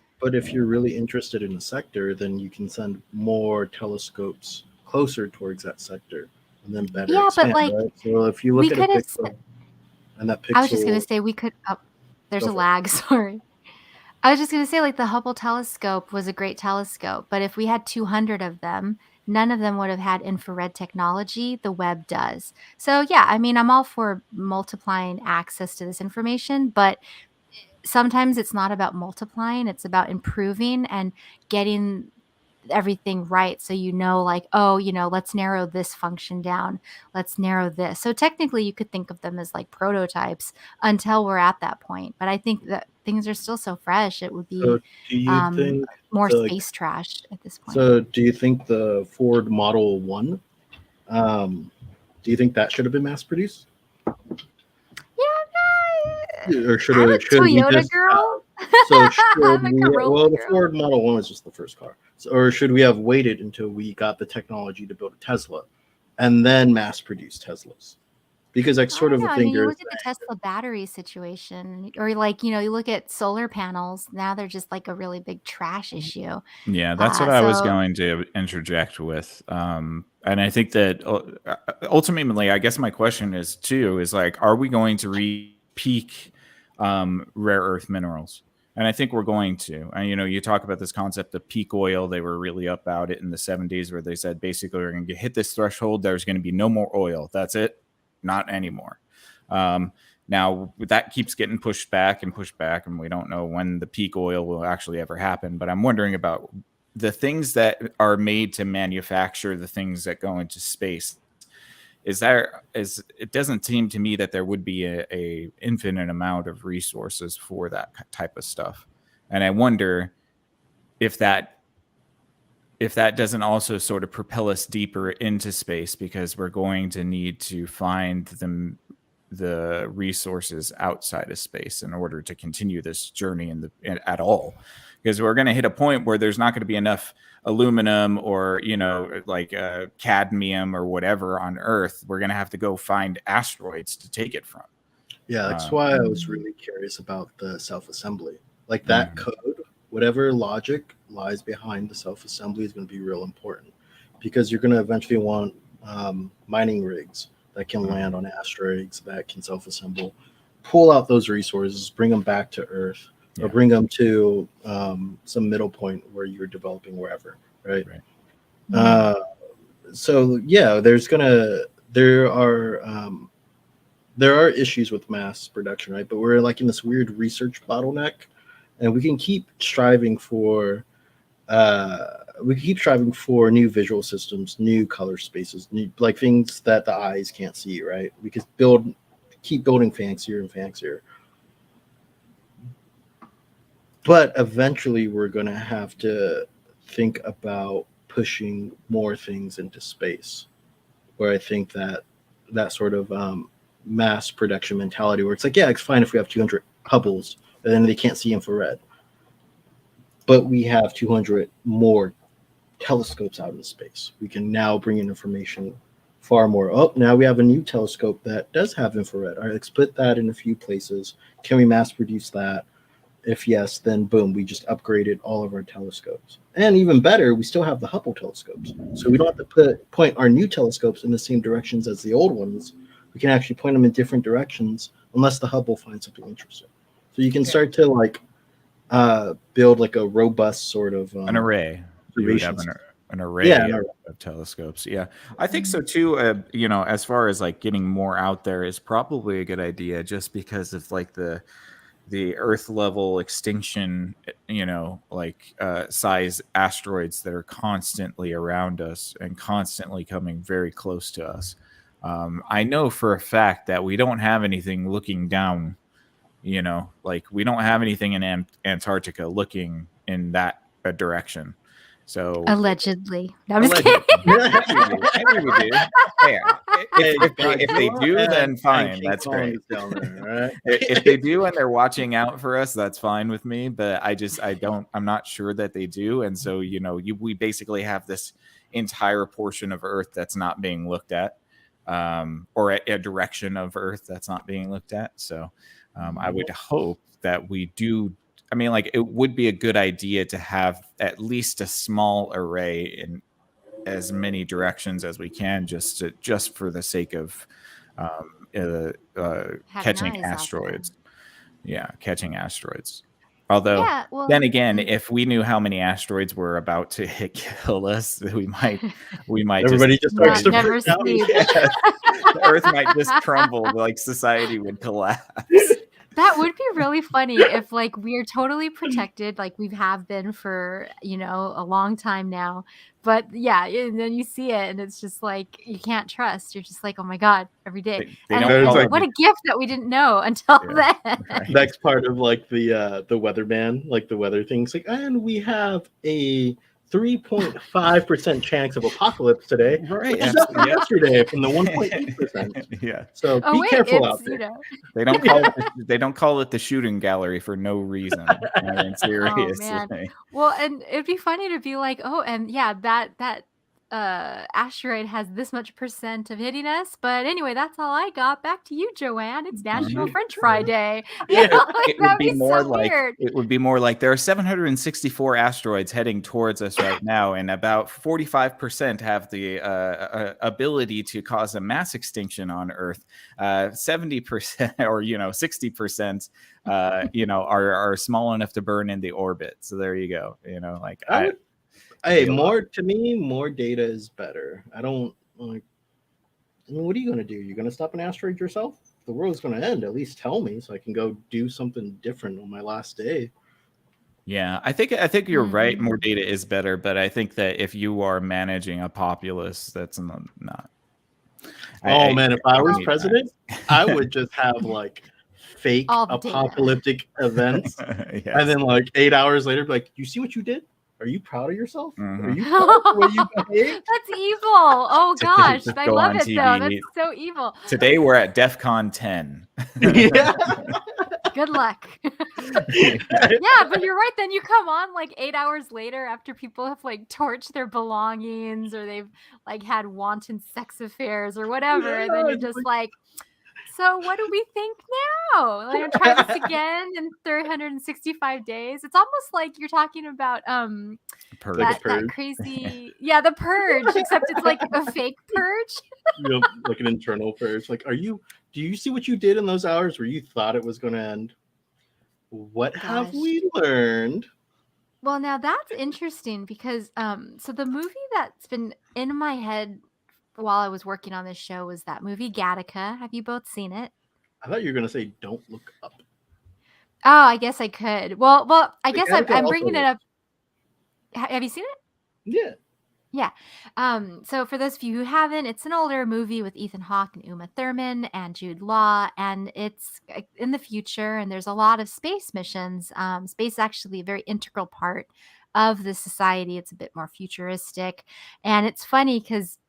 you're really interested in the sector, then you can send more telescopes closer towards that sector, and then better Yeah, but, expand, like, right? So if you we look at a could have pixel, and that I was just gonna pixel, say we could there's go a for it. lag, sorry. I was just gonna say, like, the Hubble telescope was a great telescope, but if we had 200 of them, none of them would have had infrared technology, the Webb does. So, yeah, I mean, I'm all for multiplying access to this information, but sometimes it's not about multiplying, it's about improving and getting everything right so like, "Oh, let's narrow this function down. Let's narrow this." So technically, you could think of them as, like, prototypes until we're at that point, but I think that things are still so fresh, it would So be, do you um, think more the space trash at this point. so do you think the Ford Model One, um, do you think that should have been mass produced, Yeah, or I'm a should we Toyota just girl. so should I'm a we? Corolla Well, the girl. Ford Model One was just the first car, or should we have waited until we got the technology to build a Tesla, and then mass produce Teslas? because like I sort don't of the know. I thing mean, you you're look at the Tesla battery situation, or like, you look at solar panels. Now they're just like a really big trash issue. Yeah, that's what I was So going to interject with. And I think that ultimately, I guess my question is too, is like, are we going to reach peak rare earth minerals? And I think we're going to. And, you talk about this concept of peak oil. They were really up about it in the 70s, where they said basically we're going to hit this threshold. There's going to be no more oil. That's it. Not anymore. Now that keeps getting pushed back, and we don't know when the peak oil will actually ever happen. But I'm wondering about the things that are made to manufacture the things that go into space. It doesn't seem to me that there would be a infinite amount of resources for that type of stuff. And I wonder if that doesn't also sort of propel us deeper into space, because we're going to need to find the resources outside of space in order to continue this journey at all, because we're going to hit a point where there's not going to be enough aluminum or like cadmium or whatever on Earth. We're going to have to go find asteroids to take it from. Yeah, that's why I was really curious about the self-assembly. Like that code, whatever logic lies behind the self-assembly is going to be real important, because you're going to eventually want mining rigs that can land on asteroids, that can self-assemble, pull out those resources, bring them back to Earth, or bring them to some middle point where you're developing wherever, right? So yeah, there are issues with mass production, right? But we're like in this weird research bottleneck, and we can keep striving for new visual systems, new color spaces, new like things that the eyes can't see, right? We could keep building fancier and fancier. But eventually we're going to have to think about pushing more things into space, where I think that sort of mass production mentality, where it's like, yeah, it's fine if we have 200 Hubbles, and then they can't see infrared. But we have 200 more telescopes out in space. We can now bring in information far more. Oh, now we have a new telescope that does have infrared. All right, let's put that in a few places. Can we mass produce that? If yes, then boom, we just upgraded all of our telescopes. And even better, we still have the Hubble telescopes. So we don't have to point our new telescopes in the same directions as the old ones. We can actually point them in different directions unless the Hubble finds something interesting. So you can start to like build like a robust sort of an array. You would have an array of telescopes. Yeah, I think so too. As far as like getting more out there is probably a good idea, just because of like the Earth level extinction, size asteroids that are constantly around us and constantly coming very close to us. I know for a fact that we don't have anything looking down, like we don't have anything in Antarctica looking in that direction. So allegedly. No, I'm just kidding. Maybe we do. Yeah. If they do, then fine. That's great. Down there, right? If they do and they're watching out for us, that's fine with me. But I'm not sure that they do. And so, we basically have this entire portion of Earth that's not being looked at, or a direction of Earth that's not being looked at. So I would hope that we do. I mean, like, it would be a good idea to have at least a small array in as many directions as we can, just for the sake of catching asteroids. Yeah, catching asteroids. Although, then again, if we knew how many asteroids were about to kill us, we might everybody just starts to never sleep. The Earth might just crumble, like society would collapse. That would be really funny if like we're totally protected, like we have been for, a long time now. But yeah, and then you see it and it's just like you can't trust. You're just like, oh my God, every day. And what a gift that we didn't know until then. Right. Next part of like the weatherman, like the weather things, like, and we have a 3.5% chance of apocalypse today, right? Which is up from yesterday from the 1.8%. Yeah. So be careful out there. They don't call it the shooting gallery for no reason. I mean, seriously. Oh man. Well, and it'd be funny to be like, oh, and yeah, that asteroid has this much percent of hitting us. But anyway, that's all I got. Back to you, Joanne. It's National French Fry Day. Yeah. It would That'd be be more so like weird. it would be more like there are 764 asteroids heading towards us right now, and about 45% have the ability to cause a mass extinction on Earth. 70% or 60% are small enough to burn in the orbit. So there you go. Hey, to me, more data is better. I don't like. I mean, what are you going to do? You're going to stop an asteroid yourself? The world's going to end. At least tell me so I can go do something different on my last day. Yeah, I think you're right. More data is better, but I think that if you are managing a populace, that's not. Man, if I was president, I would just have like fake All the data. apocalyptic events, Yes. and then like 8 hours later, be like, you see what you did? Are you proud of yourself? Mhm. Are you proud of the way you behaved? That's evil. Oh gosh, Just I go love on it TV. though. That's so evil. Today we're at DEFCON 10. Yeah. Good luck. Yeah, but you're right. Then you come on like 8 hours later after people have like torched their belongings or they've like had wanton sex affairs or whatever, and then you're just like, so what do we think now? Like, try this again in 365 days. It's almost like you're talking about Purge. Like a that purge. crazy the purge, except it's like a fake purge. Like an internal purge. Like, do you see what you did in those hours where you thought it was going to end? What have Gosh. we learned? Well, now that's interesting because so the movie that's been in my head while I was working on this show was that movie Gattaca. Have you both seen it? I thought you were going to say, don't look up. Oh, I guess I could. Well, I guess I'm Gattaca bringing also it up. Have you seen it? Yeah. Yeah. So for those of you who haven't, it's an older movie with Ethan Hawke and Uma Thurman and Jude Law, and it's in the future, and there's a lot of space missions. Space is actually a very integral part of the society. It's a bit more futuristic, and it's funny because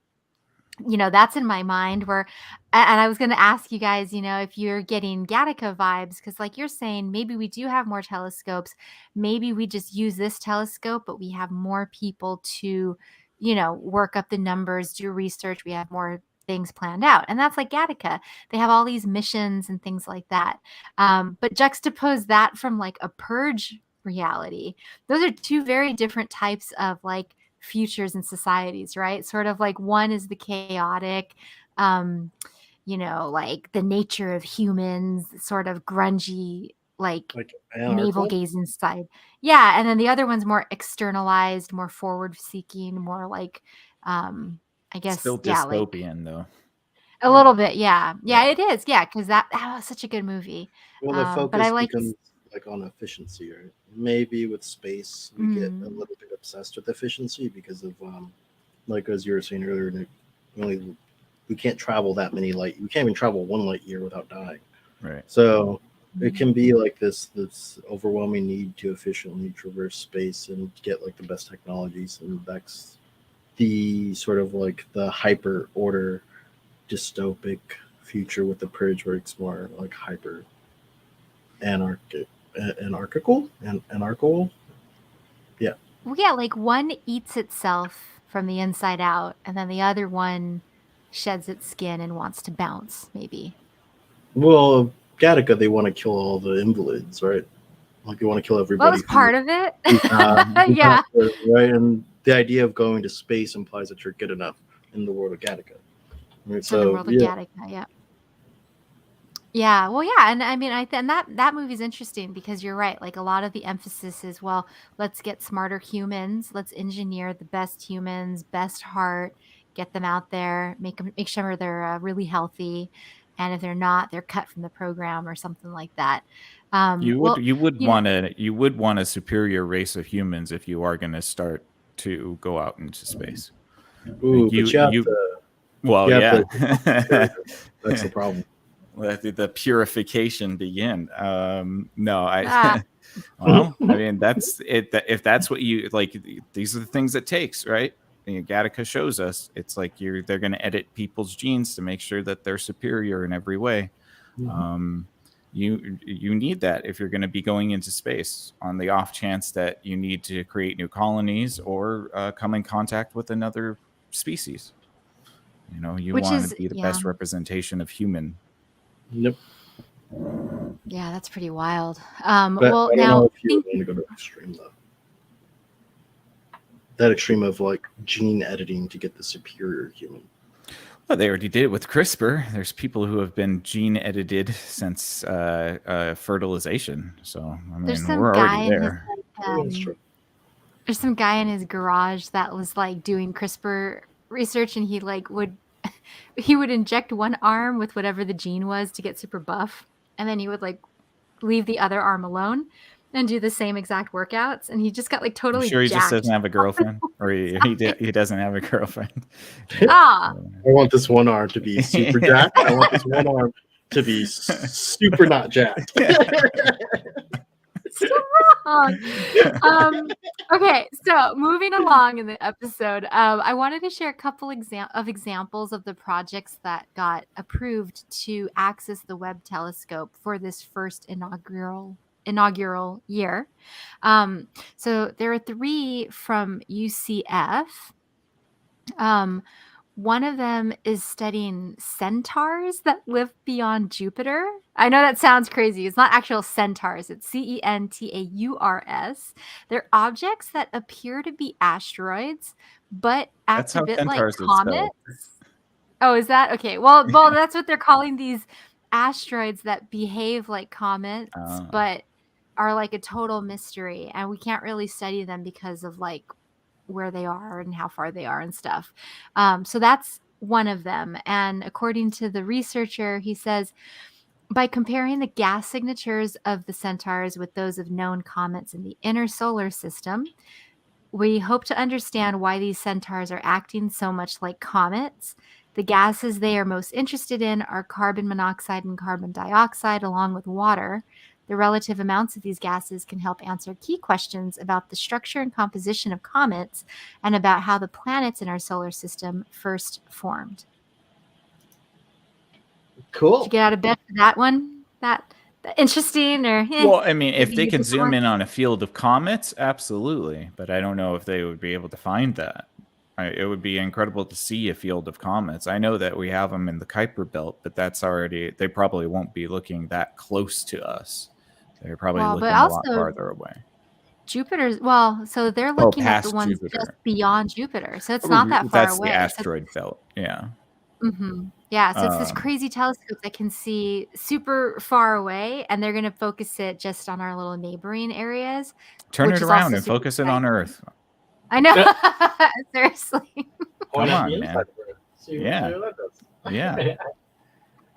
that's in my mind where, and I was going to ask you guys, if you're getting Gattaca vibes, because like you're saying, maybe we do have more telescopes. Maybe we just use this telescope, but we have more people to, work up the numbers, do research. We have more things planned out. And that's like Gattaca. They have all these missions and things like that. But juxtapose that from like a purge reality. Those are two very different types of like futures and societies, right? Sort of like one is the chaotic, like the nature of humans, sort of grungy, like navel gazing side. Yeah. And then the other one's more externalized, more forward seeking, more like, I guess, still dystopian though. A little bit. Yeah. Yeah, it is. Yeah. Cause that was such a good movie. Well, the focus but I like becomes like on efficiency, right? Maybe with space we get a little bit obsessed with efficiency because of like as you were saying earlier, Nick, we can't travel that many we can't even travel 1 light year without dying. Right. So it can be like this overwhelming need to efficiently traverse space and get like the best technologies, and that's the sort of like the hyper order dystopic future with the purge where it's more like hyper anarchical. Yeah. Well, yeah, like one eats itself from the inside out, and then the other one sheds its skin and wants to bounce, maybe. Well, Gattaca, they want to kill all the invalids, right? Like they want to kill everybody. That was part of it. Yeah. Right, and the idea of going to space implies that you're good enough in the world of Gattaca. Right? So, in the world of Gattaca, yeah. Yeah, well, yeah, and I mean, and that movie's interesting because you're right. Like a lot of the emphasis is, well, let's get smarter humans, let's engineer the best humans, best heart, get them out there, make sure they're really healthy, and if they're not, they're cut from the program or something like that. You would want a superior race of humans if you are going to start to go out into space. Ooh, but you have to. Well, yeah, that's the problem. Let the purification begin. No, well, I mean, that's it. If that's what you like, these are the things it takes, right? Gattaca shows us it's like they're going to edit people's genes to make sure that they're superior in every way. Mm-hmm. You need that if you're going to be going into space on the off chance that you need to create new colonies or come in contact with another species. You know, you Which want is to be the yeah. best representation of human. Nope. Yeah, that's pretty wild. But Well, I don't now know if you would want to go to extreme though. That extreme of like gene editing to get the superior human. Well, they already did it with CRISPR. There's people who have been gene edited since fertilization. So I there's mean, some we're guy already in his there. That's true. there's some guy in his garage that was like doing CRISPR research, and he like would he would inject one arm with whatever the gene was to get super buff, and then he would like leave the other arm alone and do the same exact workouts, and he just got like You totally sure he just jacked. doesn't have a girlfriend, or he doesn't have a girlfriend? Ah, I want this one arm to be super jacked. I want this one arm to be super not jacked. so wrong. Okay, so moving along in the episode, I wanted to share a couple examples of the projects that got approved to access the Webb telescope for this first inaugural year. So there are 3 from UCF. One of them is studying centaurs that live beyond Jupiter. I know that sounds crazy. It's not actual centaurs. It's Centaurs. They're objects that appear to be asteroids, but That's act a how bit like centaurs is spelled. comets. Oh, is that okay? Well, that's what they're calling these asteroids that behave like comets, Oh. but are like a total mystery, and we can't really study them because of like where they are and how far they are and stuff. So that's one of them. And according to the researcher, he says, by comparing the gas signatures of the centaurs with those of known comets in the inner solar system, we hope to understand why these centaurs are acting so much like comets. The gases they are most interested in are carbon monoxide and carbon dioxide, along with water. The relative amounts of these gases can help answer key questions about the structure and composition of comets and about how the planets in our solar system first formed. Cool. Did you get out of bed for that one? That interesting or Well, I mean, if maybe they you can just zoom want- in on a field of comets, absolutely. But I don't know if they would be able to find that. It would be incredible to see a field of comets. I know that we have them in the Kuiper Belt, but they probably won't be looking that close to us. They're probably Well, looking but a lot also farther away. Jupiter's so they're looking at the past ones Jupiter. just beyond Jupiter, so it's not that far That's away. the asteroid belt. Yeah. Yeah, so it's this Um, crazy telescope that can see super far away, and they're going to focus it just on our little neighboring areas. Turn which it is around also and super focus it on exciting. Earth. I know, seriously. Point Come at on, the man. inside of it. See Yeah. what that does. Yeah.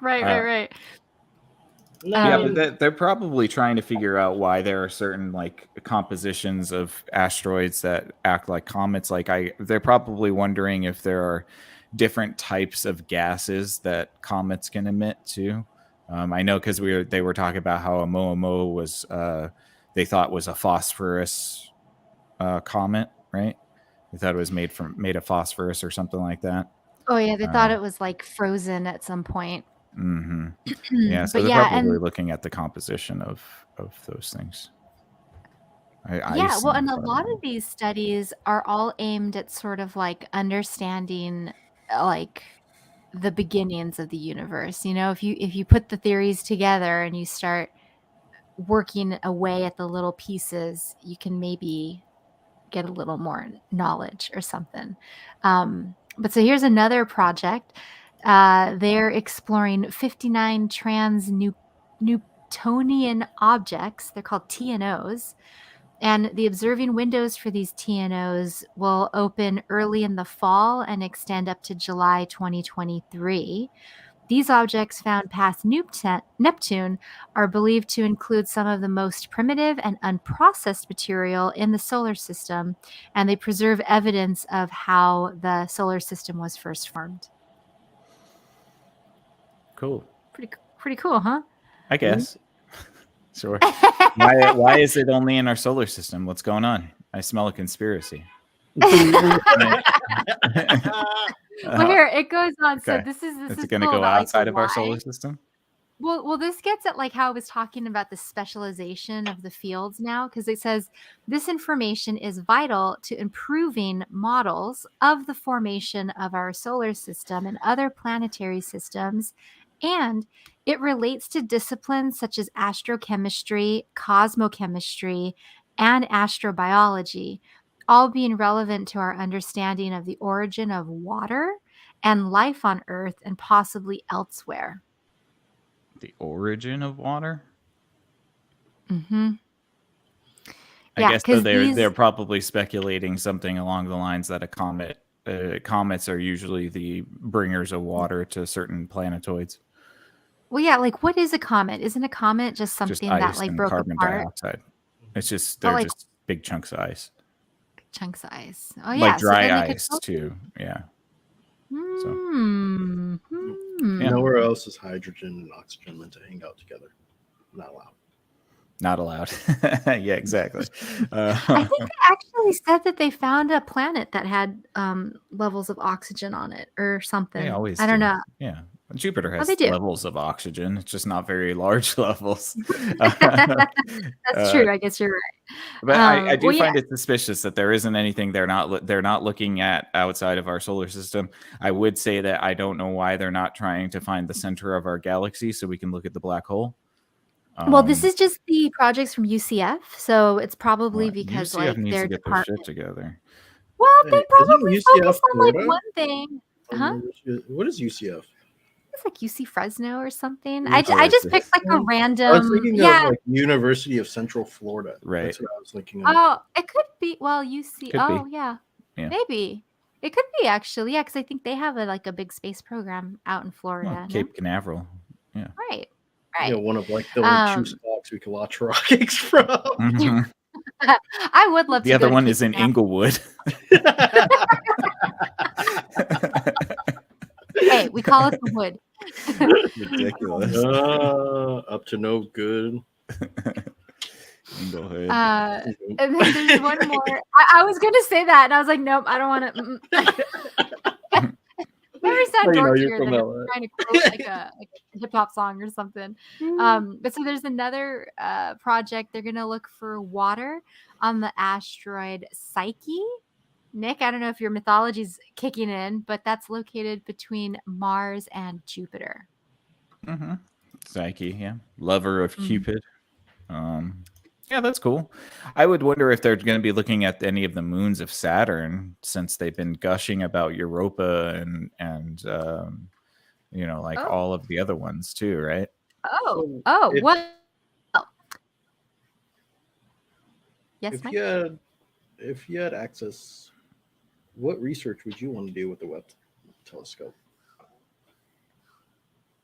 Right. No, Yeah, I mean, but they're probably trying to figure out why there are certain like compositions of asteroids that act like comets. They're probably wondering if there are different types of gases that comets can emit too. I know because they were talking about how Oumuamua was they thought was a phosphorus comet, right? They thought it was made of phosphorus or something like that. Oh yeah, they thought it was like frozen at some point. Mm-hmm. Yeah, so But they're yeah, probably and looking at the composition of those things. yeah, well, and a lot of these studies are all aimed at sort of like understanding like the beginnings of the universe. You know, if you put the theories together and you start working away at the little pieces, you can maybe get a little more knowledge or something. But so here's another project. They're exploring 59 Newtonian objects. They're called TNOs. And the observing windows for these TNOs will open early in the fall and extend up to July 2023. These objects found past Neptune are believed to include some of the most primitive and unprocessed material in the solar system, and they preserve evidence of how the solar system was first formed. Cool. Pretty cool, huh? I guess. Sure. Why is it only in our solar system? What's going on? I smell a conspiracy. Well, here it goes on. So Okay. this is Is it going to go about, outside like, of our solar system? Well, this gets at like how I was talking about the specialization of the fields now, because it says this information is vital to improving models of the formation of our solar system and other planetary systems, and it relates to disciplines such as astrochemistry, cosmochemistry, and astrobiology, all being relevant to our understanding of the origin of water and life on Earth and possibly elsewhere. The origin of water. Mm-hmm. I Yeah, guess so. because They're these, probably speculating something along the lines that a comet. Comets are usually the bringers of water to certain planetoids. well, yeah, like what is a comet? Isn't a comet just Just something that ice like and broke carbon apart? dioxide. It's just But they're like just big chunks of ice, chunks of ice. Oh like yeah, so dry then they could ice go. too. Yeah. So Hmm. yeah, Hmm. Nowhere else is hydrogen and oxygen meant to hang out together. Not allowed. not allowed. Yeah, exactly. I think they actually said that they found a planet that had levels of oxygen on it or They something. always I don't do. know. Yeah. Jupiter Oh, they has do. levels of oxygen. It's just not very large levels. That's Uh, true. I guess you're right. but I Well, do yeah. find it suspicious that there isn't anything they're not looking at outside of our solar system. I would say that I don't know why they're not trying to find the center of our galaxy so we can look at the black hole. Well, this Um, is just the projects from UCF, so it's probably well, because UCF like needs their to get their shit department. together. Well, they Hey, isn't probably UCF focused on like Florida? one thing. Or Huh? what is UCF? It's like UC Fresno or something. Oh, I is just it? picked like a I was random. thinking of Yeah. like University of Central Florida. Right. That's what I was thinking of. Oh, it could be. Well, UC. Could Oh, be. yeah. Yeah. Maybe it could be actually. Yeah, because I think they have a big space program out in Well, Florida. No? Cape Canaveral. Yeah. Right. Yeah, Right. one of like the only two spots we could watch rockets from. Mhm. I would love The to other go to one Cape is in Canaveral. Inglewood. Hey, we call it the wood. Ridiculous. Up to no good. Inglewood. And then there's one more. I was gonna say that, and I was like, nope, I don't want to. Maybe sound You know, you're dorkier from than LA. trying to quote like a hip hop song or something. But so there's another project. They're gonna look for water on the asteroid Psyche. Nick, I don't know if your mythology's kicking in, but that's located between Mars and Jupiter. Mm-hmm. Psyche, yeah. Lover of Cupid. Yeah, that's cool. I would wonder if they're going to be looking at any of the moons of Saturn since they've been gushing about Europa and like Oh, all of the other ones too, right? So oh, if, what? Yes, if Mike. you had access, what research would you want to do with the Webb telescope?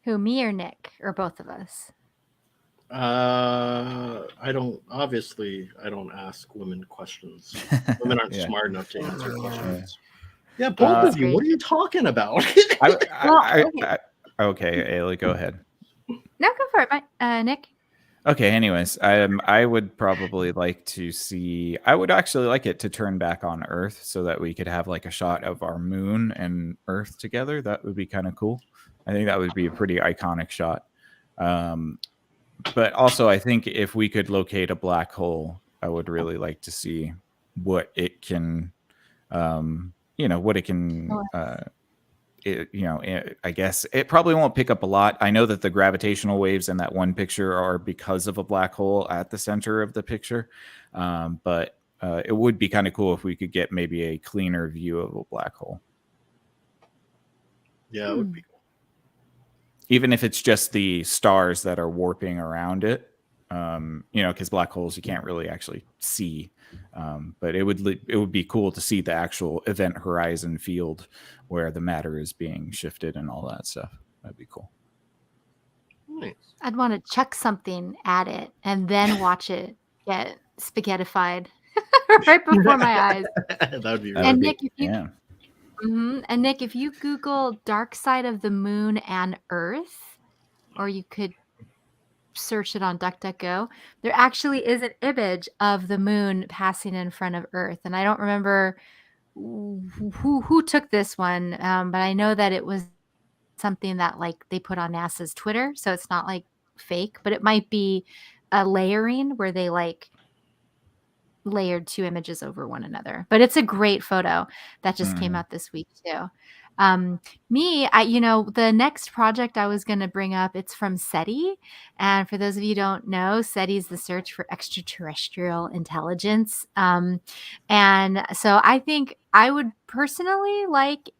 Who, me or Nick, or both of us? I don't ask women questions. Women aren't Yeah. smart enough to answer Yeah. questions. Yeah, both of you. Great. What are you talking about? Okay, Ailey, go ahead. No, go for it, Mike. Nick. Okay, anyways, I would probably like to see. I would actually like it to turn back on Earth so that we could have like a shot of our moon and Earth together. That would be kind of cool. I think that would be a pretty iconic shot. But also, I think if we could locate a black hole, I would really like to see what it can, what it can. I guess it probably won't pick up a lot. I know that the gravitational waves in that one picture are because of a black hole at the center of the picture. But it would be kind of cool if we could get maybe a cleaner view of a black hole. Yeah, it would be cool. Even if it's just the stars that are warping around it, because black holes you can't really actually see. But it would be cool to see the actual event horizon field where the matter is being shifted and all that stuff. That'd be cool. Nice. I'd want to chuck something at it and then watch it get spaghettified right before my eyes. That would be That really And would be- Nick, if you yeah. And Nick, if you Google dark side of the moon and Earth, or you could search it on DuckDuckGo, there actually is an image of the moon passing in front of Earth. And I don't remember who took this one, but I know that it was something that like they put on NASA's Twitter, so it's not like fake, but it might be a layering where they like layered 2 images over one another. But it's a great photo that just came out this week too. Um, the next project I was going to bring up, it's from SETI. And for those of you who don't know, SETI is the search for extraterrestrial intelligence. And so I think I would personally like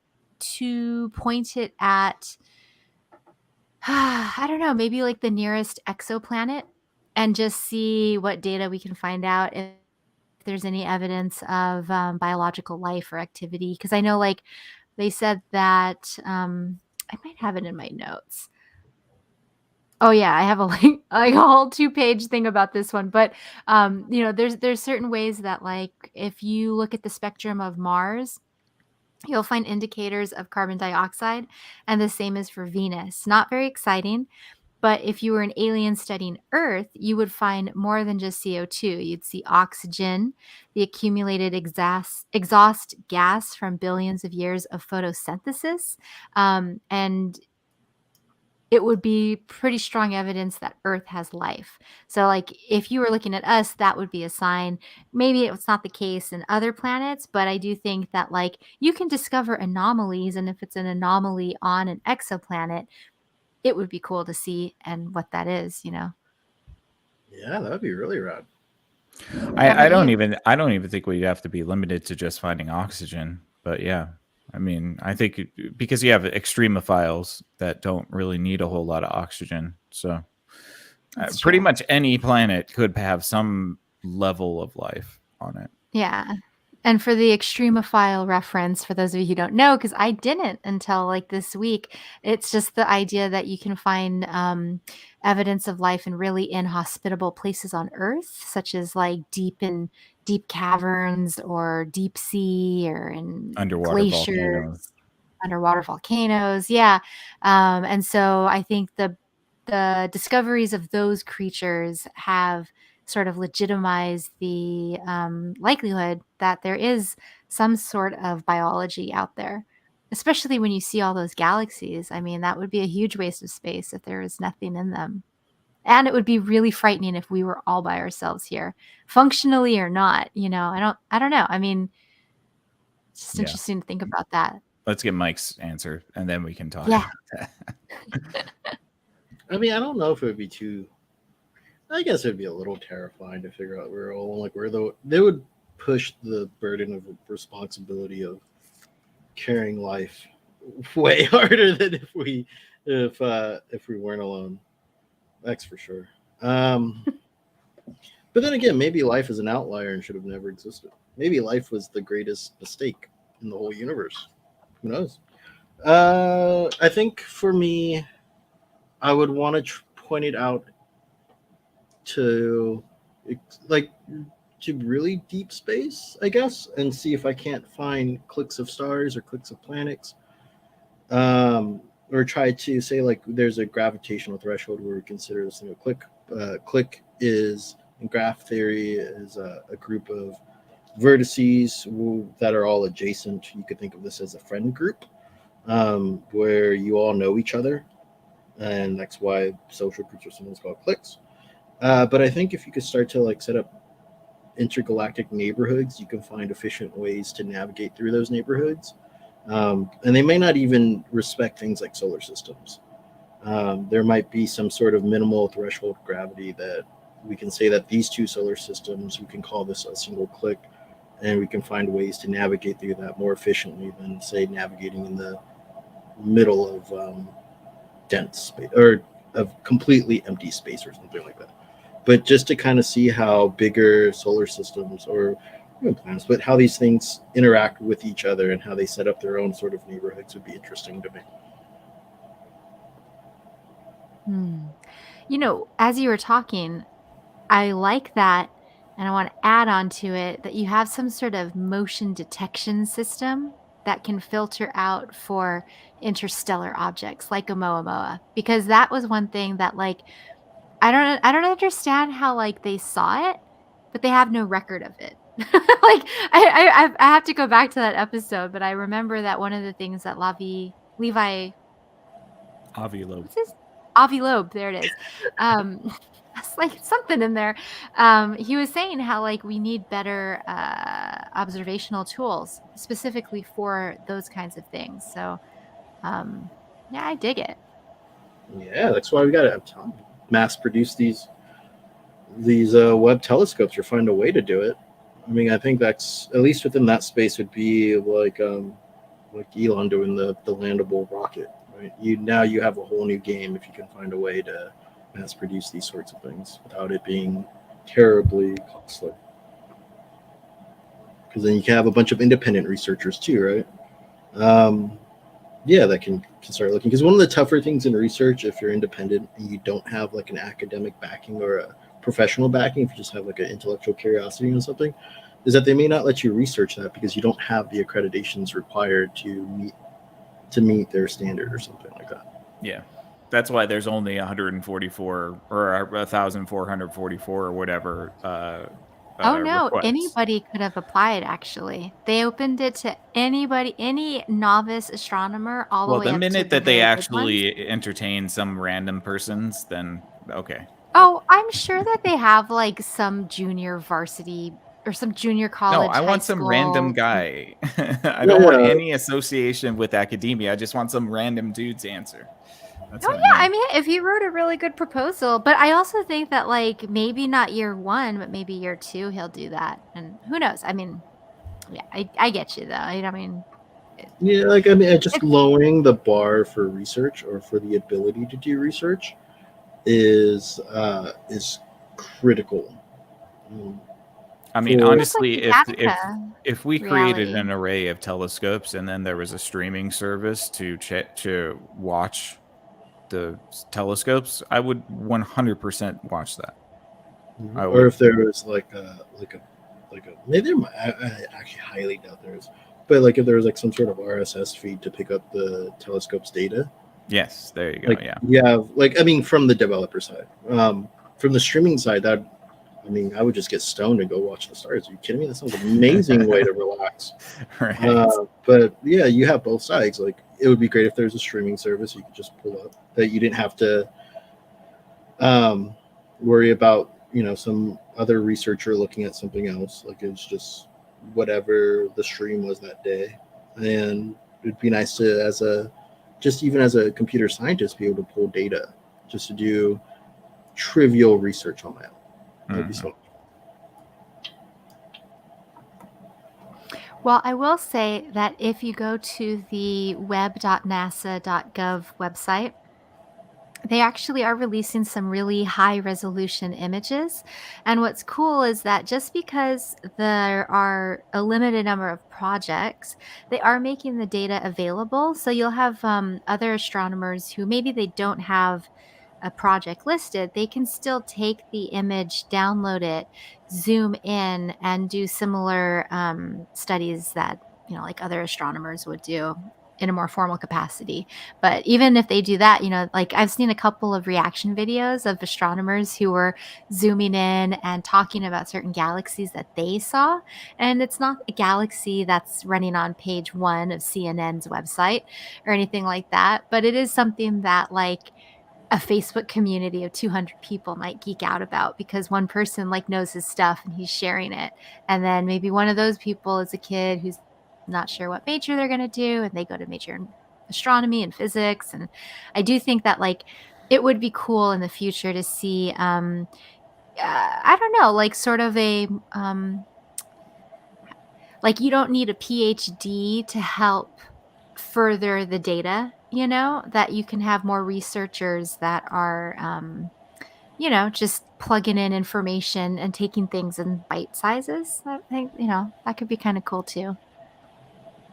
to point it at, I don't know, maybe like the nearest exoplanet and just see what data we can find out if there's any evidence of biological life or activity. Because I know, like, they said that I might have it in my notes. Oh yeah, I have a like a whole 2-page thing about this one. But there's certain ways that like if you look at the spectrum of Mars, you'll find indicators of carbon dioxide, and the same is for Venus. Not very exciting. But if you were an alien studying Earth, you would find more than just CO2. You'd see oxygen, the accumulated exhaust gas from billions of years of photosynthesis. And it would be pretty strong evidence that Earth has life. So, like, if you were looking at us, that would be a sign. Maybe it's not the case in other planets, but I do think that, like, you can discover anomalies. And if it's an anomaly on an exoplanet, it would be cool to see and what that is, Yeah, that'd be really rad. I don't even think we'd have to be limited to just finding oxygen. But yeah, I mean, I think because you have extremophiles that don't really need a whole lot of oxygen. So pretty much any planet could have some level of life on it. Yeah. And for the extremophile reference, for those of you who don't know, because I didn't until like this week, it's just the idea that you can find evidence of life in really inhospitable places on Earth, such as like deep caverns or deep sea or in Underwater glaciers, volcanoes. underwater volcanoes. Yeah. And so I think the discoveries of those creatures have sort of legitimize the likelihood that there is some sort of biology out there, especially when you see all those galaxies. I mean, that would be a huge waste of space if there was nothing in them. And it would be really frightening if we were all by ourselves here, functionally or not. I don't know. I mean, it's just interesting to think about that. Let's get Mike's answer, and then we can talk. Yeah. About that. I mean, I don't know if it would be too. I guess it'd be a little terrifying to figure out where they would push the burden of responsibility of carrying life way harder than if we weren't alone. That's for sure. But then again, maybe life is an outlier and should have never existed. Maybe life was the greatest mistake in the whole universe. Who knows? I think for me, I would want to point it out to really deep space, I guess, and see if I can't find clicks of stars or clicks of planets, or try to say like there's a gravitational threshold where we consider this thing a click. Click is in graph theory is a group of vertices that are all adjacent. You could think of this as a friend group, where you all know each other, and that's why social groups are sometimes called cliques. But I think if you could start to like set up intergalactic neighborhoods, you can find efficient ways to navigate through those neighborhoods. And they may not even respect things like solar systems. There might be some sort of minimal threshold of gravity that we can say that these two solar systems, we can call this a single clique, and we can find ways to navigate through that more efficiently than, say, navigating in the middle of dense space or of completely empty space or something like that. But just to kind of see how bigger solar systems or even planets, but how these things interact with each other and how they set up their own sort of neighborhoods would be interesting to me. As you were talking, I like that, and I want to add on to it that you have some sort of motion detection system that can filter out for interstellar objects like Oumuamua, because that was one thing that like I don't understand how like they saw it, but they have no record of it. Like I have to go back to that episode, but I remember that one of the things that Levi Ovulobe. What's his Avilobe? There it is. It's like something in there. He was saying how like we need better observational tools specifically for those kinds of things. So yeah, I dig it. Yeah, that's why we got to mass produce these Webb telescopes or find a way to do it. I mean, I think that's at least within that space would be like Elon doing the landable rocket. Right? You have a whole new game if you can find a way to mass produce these sorts of things without it being terribly costly. Because then you can have a bunch of independent researchers too, right? Yeah, that can start looking. Because one of the tougher things in research, if you're independent and you don't have like an academic backing or a professional backing, if you just have like an intellectual curiosity or something, is that they may not let you research that because you don't have the accreditations required to meet their standard or something like that. Yeah. That's why there's only 144 or 1,444 or whatever. Oh no, requests. anybody could have applied actually. They opened it to anybody, any novice astronomer all the Well, way the up to minute the that they very big ones. actually entertain some random persons, then okay. Oh, I'm sure that they have like some junior varsity or some junior No, college, I high want some random school. guy. I don't want any association with academia. I just want some random dude's answer. That's Oh what yeah, I I mean. mean, if you wrote a really good proposal, but I also think that like maybe not year 1, but maybe year 2 he'll do that. And who knows? I mean, yeah, I get you though. I mean, Yeah, like I mean, just it's lowering the bar for research or for the ability to do research is critical. I mean, For just like honestly, the if we created reality. an array of telescopes and then there was a streaming service to watch the telescopes, I would 100% watch that. I or would. if there was like a maybe there might, I actually highly doubt there is, but like if there was like some sort of RSS feed to pick up the telescope's data. Yes, there you go. Like Yeah. you have like I mean from the developer side, from the streaming side, that I mean I would just get stoned and go watch the stars. Are you kidding me? That sounds like an amazing way to relax. Right. But yeah, you have both sides. Like it would be great if there's a streaming service you could just pull up that you didn't have to worry about some other researcher looking at something else. Like it was just whatever the stream was that day, and it'd be nice to even as a computer scientist be able to pull data just to do trivial research on my own. That'd be so. Well, I will say that if you go to the web.nasa.gov website, they actually are releasing some really high resolution images. And what's cool is that just because there are a limited number of projects, they are making the data available. So you'll have other astronomers who maybe they don't have a project listed, they can still take the image, download it, zoom in, and do similar studies that, like other astronomers would do in a more formal capacity. But even if they do that, like I've seen a couple of reaction videos of astronomers who were zooming in and talking about certain galaxies that they saw. And it's not a galaxy that's running on page 1 of CNN's website or anything like that, but it is something that like a Facebook community of 200 people might geek out about because one person like knows his stuff and he's sharing it. And then maybe one of those people is a kid who's not sure what major they're going to do and they go to major in astronomy and physics. And I do think that like it would be cool in the future to see I don't know, like sort of a like you don't need a PhD to help further the data, that you can have more researchers that are, just plugging in information and taking things in bite sizes. I think, that could be kind of cool too.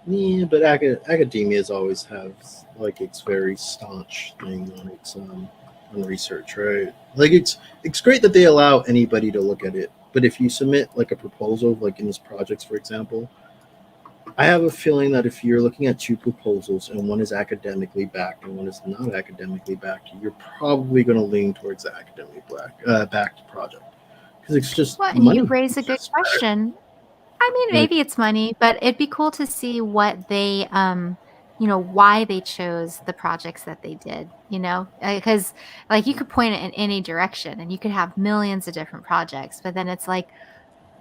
Yeah, but academia has always has like its very staunch thing on its on research, right? Like it's great that they allow anybody to look at it, but if you submit like a proposal, like in this projects, for example, I have a feeling that if you're looking at two proposals and one is academically backed and one is not academically backed, you're probably going to lean towards the academically backed project because it's just Well, and you money. raise a good question. I mean, Like, maybe it's money, but it'd be cool to see what they why they chose the projects that they did, because like you could point it in any direction and you could have millions of different projects, but then it's like,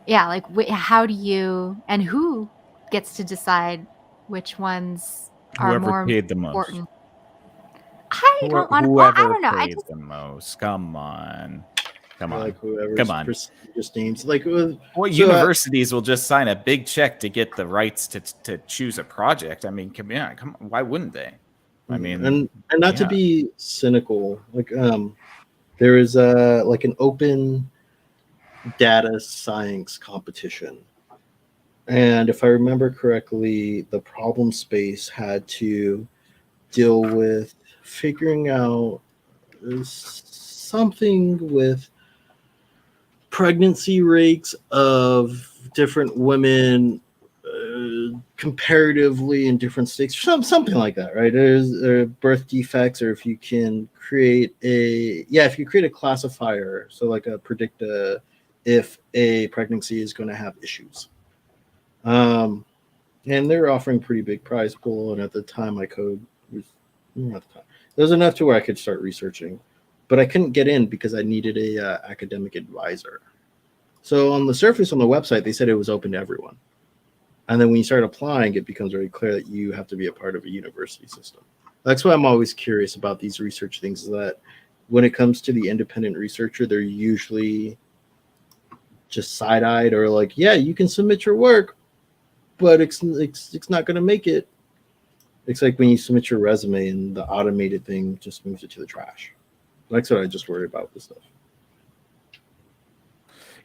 yeah, like how do you and who gets to decide which ones are Whoever more paid the most. important? I don't want to. Well, I Whoever don't know. I paid just the most. Come on. Come Like on. whoever's Come on. prestigious names. Like Well, so, universities will just sign a big check to get the rights to choose a project. I mean, come on. Why wouldn't they? I mean, and not to yeah. be cynical, like there is like an open data science competition, and if I remember correctly, the problem space had to deal with figuring out something with pregnancy rates of different women comparatively in different states, something like that, right? There's birth defects, or if you can create if you create a classifier, so like a predict if a pregnancy is going to have issues. And they're offering pretty big prize pool, and at the time my code was not the time. There was enough to where I could start researching, but I couldn't get in because I needed a academic advisor. So on the surface on the website, they said it was open to everyone. And then when you start applying, it becomes very clear that you have to be a part of a university system. That's why I'm always curious about these research things, is that when it comes to the independent researcher, they're usually just side-eyed or like, yeah, you can submit your work, but it's not going to make it. It's like when you submit your resume and the automated thing just moves it to the trash. That's what I just worry about with stuff.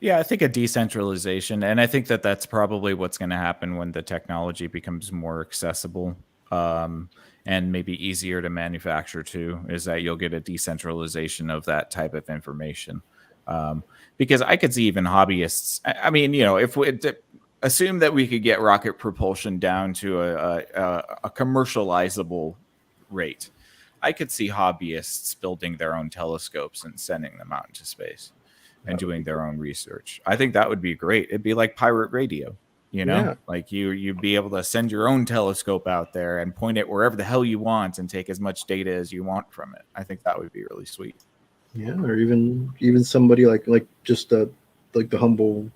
Yeah, I think a decentralization, and I think that that's probably what's going to happen when the technology becomes more accessible and maybe easier to manufacture too, is that you'll get a decentralization of that type of information. Because I could see even hobbyists. I mean, if we assume that we could get rocket propulsion down to a commercializable rate, I could see hobbyists building their own telescopes and sending them out into space and doing their own research. I think that would be great. It'd be like pirate radio, Yeah. like you'd be able to send your own telescope out there and point it wherever the hell you want and take as much data as you want from it. I think that would be really sweet. Yeah, or even somebody like just like the humble.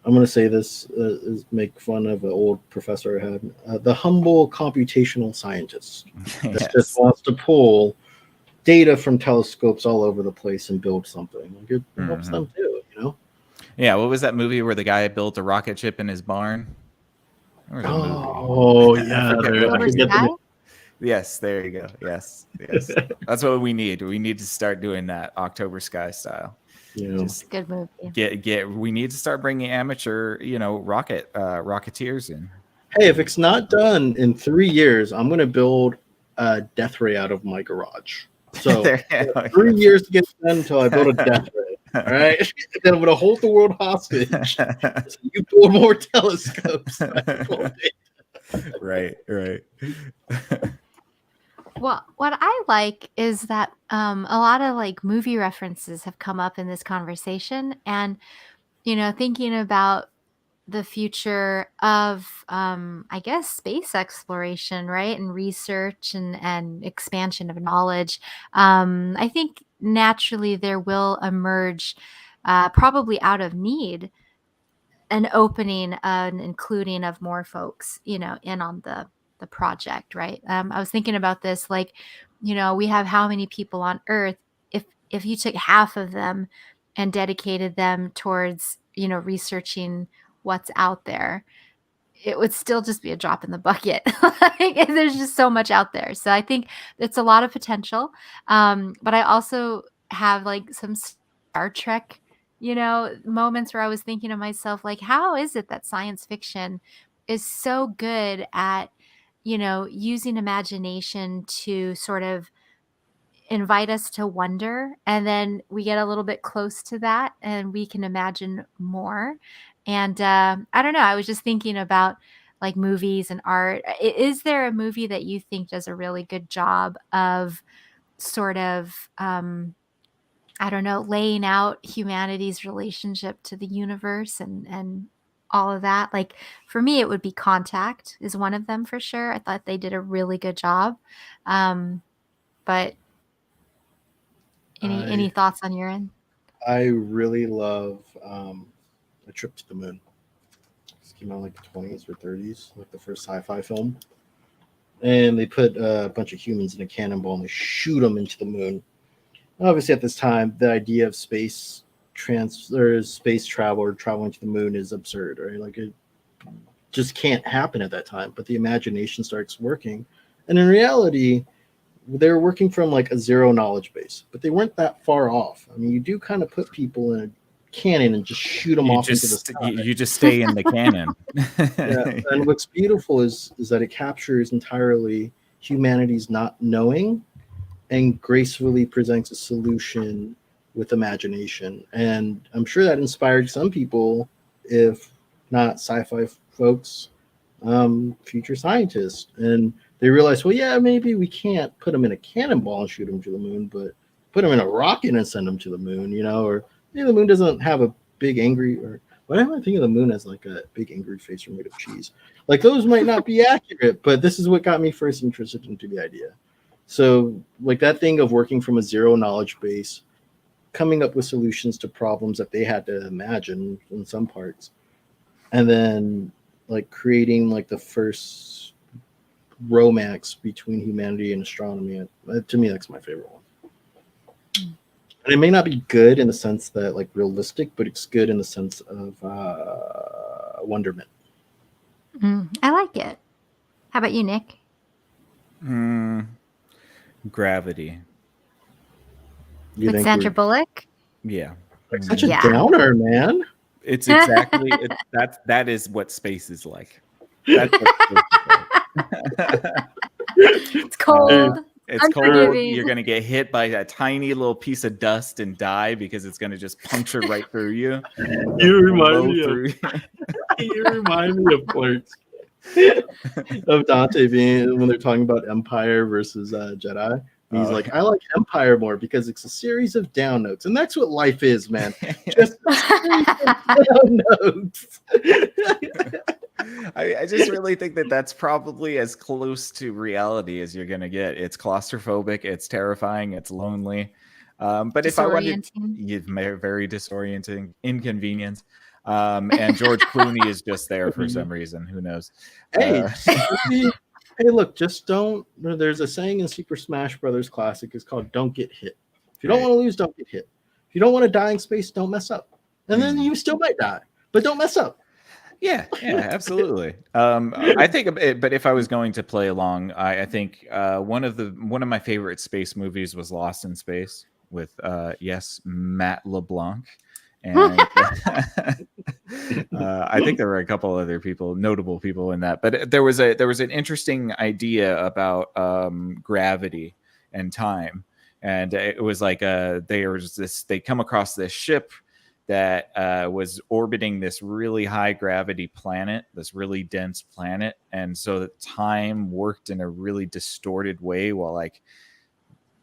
I'm going to say this is make fun of an old professor I had. The humble computational scientist that just wants to pull data from telescopes all over the place and build something. Like it helps them too, Yeah, what was that movie where the guy built a rocket ship in his barn? Oh yeah, Yes, there you go. Yes. That's what we need. We need to start doing that October Sky style. It's a good movie. We need to start bringing amateur, rocketeers in. Hey, if it's not done in 3 years, I'm gonna build a death ray out of my garage. So 3 years to get done until I build a death ray. All right, then I'm gonna hold the world hostage. So you build more telescopes. Right. Well, what I like is that a lot of like movie references have come up in this conversation, and thinking about the future of I guess space exploration, right, and research and expansion of knowledge. I think naturally there will emerge, probably out of need, an opening, an including of more folks, in on the project, right? I was thinking about this, like, we have how many people on Earth? If you took half of them and dedicated them towards, researching what's out there, it would still just be a drop in the bucket. Like, there's just so much out there. So I think it's a lot of potential. But I also have like some Star Trek, moments where I was thinking to myself, like, how is it that science fiction is so good at, using imagination to sort of invite us to wonder, and then we get a little bit close to that and we can imagine more. And I don't know, I was just thinking about like movies and art. Is there a movie that you think does a really good job of sort of I don't know, laying out humanity's relationship to the universe and all of that. Like for me, it would be Contact is one of them for sure. I thought they did a really good job. But any I thoughts on your end? I really love A Trip to the Moon. This came out in like the 20s or 30s, like the first sci-fi film. And they put a bunch of humans in a cannonball and they shoot them into the moon. Obviously, at this time, the idea of space space travel or traveling to the moon is absurd, right? Like it just can't happen at that time. But the imagination starts working, and in reality, they were working from like a zero knowledge base, but they weren't that far off. I mean, you do kind of put people in a cannon and just shoot them off into the sky. You just stay in the canon. Yeah, and what's beautiful is that it captures entirely humanity's not knowing and gracefully presents a solution with imagination. And I'm sure that inspired some people, if not sci-fi folks, future scientists. And they realized, well, yeah, maybe we can't put them in a cannonball and shoot them to the moon, but put them in a rocket and send them to the moon, or maybe the moon doesn't have a big angry, or why am I thinking of the moon as like a big angry face or made of cheese? Like those might not be accurate, but this is what got me first interested into the idea. So like that thing of working from a zero knowledge base, coming up with solutions to problems that they had to imagine in some parts, and then like creating like the first romance between humanity and astronomy. To me, that's my favorite one. And it may not be good in the sense that like realistic, but it's good in the sense of wonderment. I like it. How about you, Nick? Gravity. You With think Sandra Bullock? Yeah. like such a Yeah. downer, man? It's exactly that is what space is like. That's what space is like. It's cold. It's cold. Unforgiving. You're gonna get hit by a tiny little piece of dust and die because it's gonna just puncture right through you. You remind me through of you remind me of Clerks. Of Dante being when they're talking about Empire versus Jedi. And he's like, I like Empire more because it's a series of down notes, and that's what life is, man. Just a series of down notes. I just really think that that's probably as close to reality as you're gonna get. It's claustrophobic, it's terrifying, it's lonely. But if I wanted, very disorienting, inconvenience. And George Clooney is just there for some reason. Who knows? Hey, hey, look, just don't. There's a saying in Super Smash Brothers Classic. It's called "Don't get hit." If you don't want to lose, don't get hit. If you don't want to die in space, don't mess up. And then you still might die, but don't mess up. Yeah, absolutely. I think, but if I was going to play along, I think one of my favorite space movies was Lost in Space with Matt LeBlanc, and I think there were a couple other notable people in that. But there was an interesting idea about gravity and time, and it was like they come across this ship that was orbiting this really high gravity planet, this really dense planet. And so that time worked in a really distorted way while like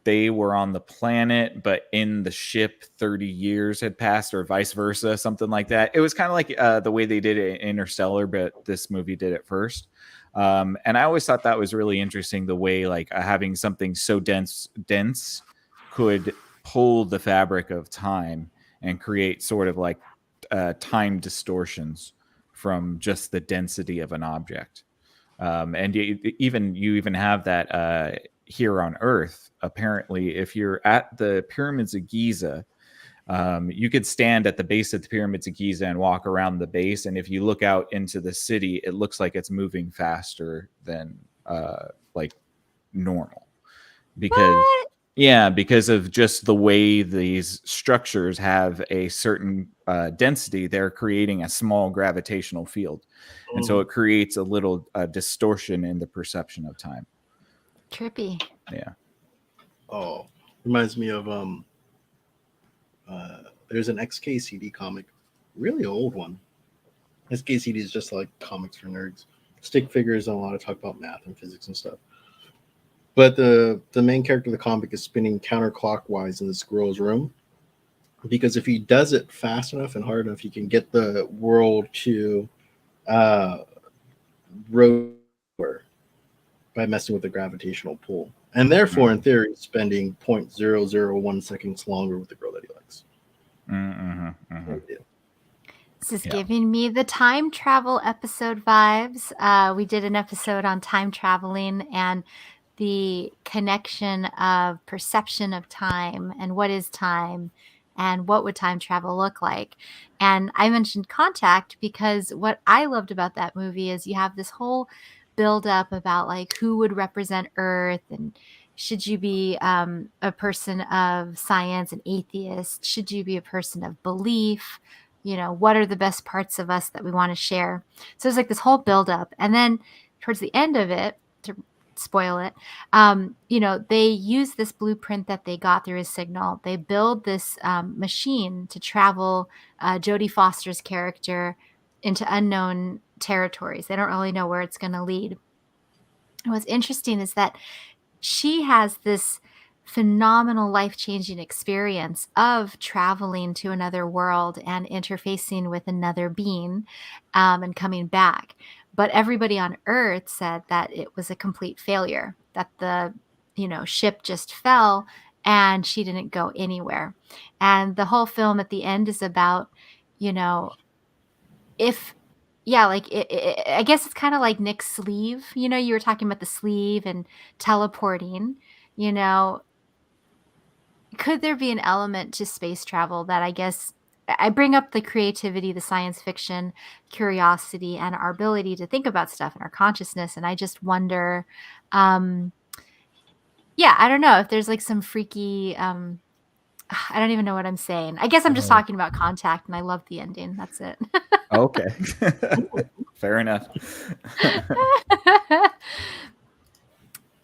they were on the planet, but in the ship 30 years had passed or vice versa, something like that. It was kind of like the way they did it in Interstellar, but this movie did it first. And I always thought that was really interesting, the way like having something so dense could pull the fabric of time and create sort of like time distortions from just the density of an object. And you even have that here on Earth. Apparently, if you're at the pyramids of Giza, you could stand at the base of the pyramids of Giza and walk around the base. And if you look out into the city, it looks like it's moving faster than like normal. Because of just the way these structures have a certain density, they're creating a small gravitational field. And so it creates a little distortion in the perception of time. Trippy. Yeah. Oh, reminds me of there's an XKCD comic, really old one. XKCD is just like comics for nerds. Stick figures and a lot of talk about math and physics and stuff. But the main character of the comic is spinning counterclockwise in the squirrel's room, because if he does it fast enough and hard enough, he can get the world to rotor by messing with the gravitational pull, and therefore, in theory, spending 0.001 seconds longer with the girl that he likes. This is Yeah. giving me the time travel episode vibes. We did an episode on time traveling and the connection of perception of time and what is time and what would time travel look like. And I mentioned Contact because what I loved about that movie is you have this whole build up about like who would represent Earth and should you be a person of science, an atheist? Should you be a person of belief? You know, what are the best parts of us that we want to share? So it's like this whole build up. And then towards the end of it, to spoil it, you know, they use this blueprint that they got through his signal. They build this machine to travel Jodie Foster's character into unknown territories. They don't really know where it's going to lead. And what's interesting is that she has this phenomenal life-changing experience of traveling to another world and interfacing with another being and coming back. But everybody on Earth said that it was a complete failure, that the ship just fell and she didn't go anywhere. And the whole film at the end is about, if like I guess it's kind of like Nick's sleeve. You were talking about the sleeve and teleporting. Could there be an element to space travel that I guess I bring up the creativity, the science fiction, curiosity, and our ability to think about stuff and our consciousness. And I just wonder, I don't know if there's like some freaky, I don't even know what I'm saying. I guess I'm just talking about Contact and I love the ending. That's it. Okay. Fair enough.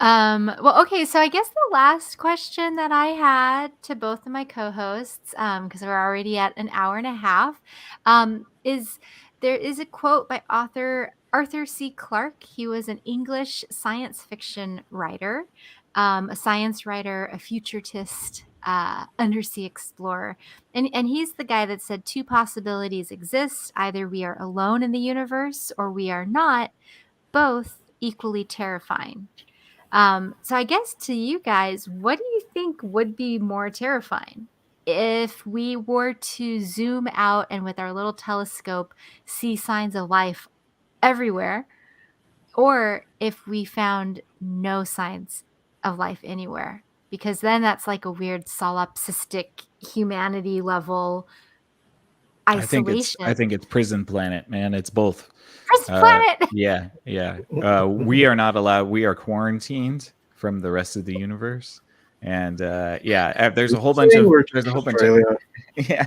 Well, okay, so I guess the last question that I had to both of my co-hosts, because we're already at an hour and a half, is there is a quote by author Arthur C. Clarke. He was an English science fiction writer, a science writer, a futurist, undersea explorer. And he's the guy that said two possibilities exist. Either we are alone in the universe or we are not, both equally terrifying. So I guess to you guys, what do you think would be more terrifying? If we were to zoom out and with our little telescope see signs of life everywhere, or if we found no signs of life anywhere, because then that's like a weird solipsistic humanity level isolation. I think it's Prison Planet, man. It's both. Prison Planet. Yeah. We are not allowed. We are quarantined from the rest of the universe, and there's a whole bunch of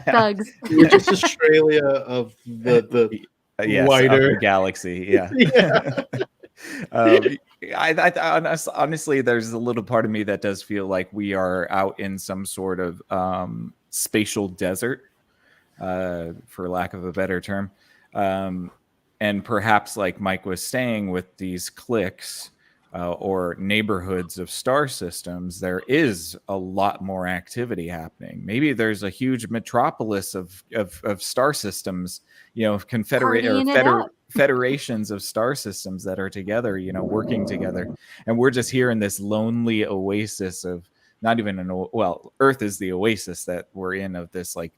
thugs. We're just Australia of the wider galaxy. Yeah. Honestly, there's a little part of me that does feel like we are out in some sort of spatial desert, for lack of a better term. And perhaps, like Mike was saying, with these cliques or neighborhoods of star systems, there is a lot more activity happening. Maybe there's a huge metropolis of star systems, federations of star systems that are together, working together. And we're just here in this lonely oasis of not even Earth is the oasis that we're in, of this like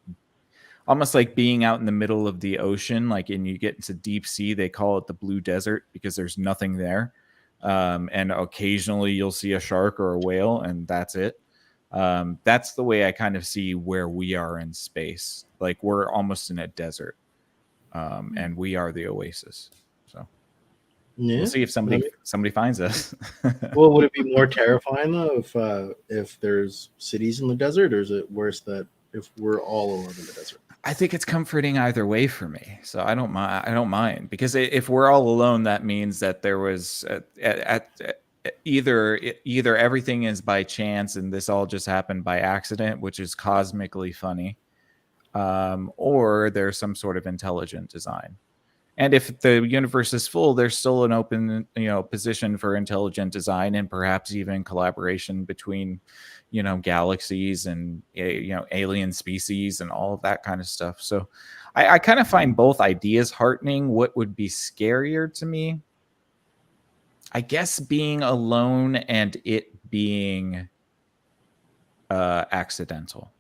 almost like being out in the middle of the ocean, like, and you get into deep sea, they call it the blue desert because there's nothing there. And occasionally you'll see a shark or a whale, and that's it. That's the way I kind of see where we are in space. Like we're almost in a desert, and we are the oasis. So we'll see if somebody finds us. Well, would it be more terrifying though if there's cities in the desert, or is it worse that if we're all alone in the desert? I think it's comforting either way for me, so I don't mind because if we're all alone, that means that there was either everything is by chance and this all just happened by accident, which is cosmically funny, or there's some sort of intelligent design. And if the universe is full, there's still an open, position for intelligent design and perhaps even collaboration between, galaxies and, alien species and all of that kind of stuff. So I kind of find both ideas heartening. What would be scarier to me? I guess being alone and it being accidental.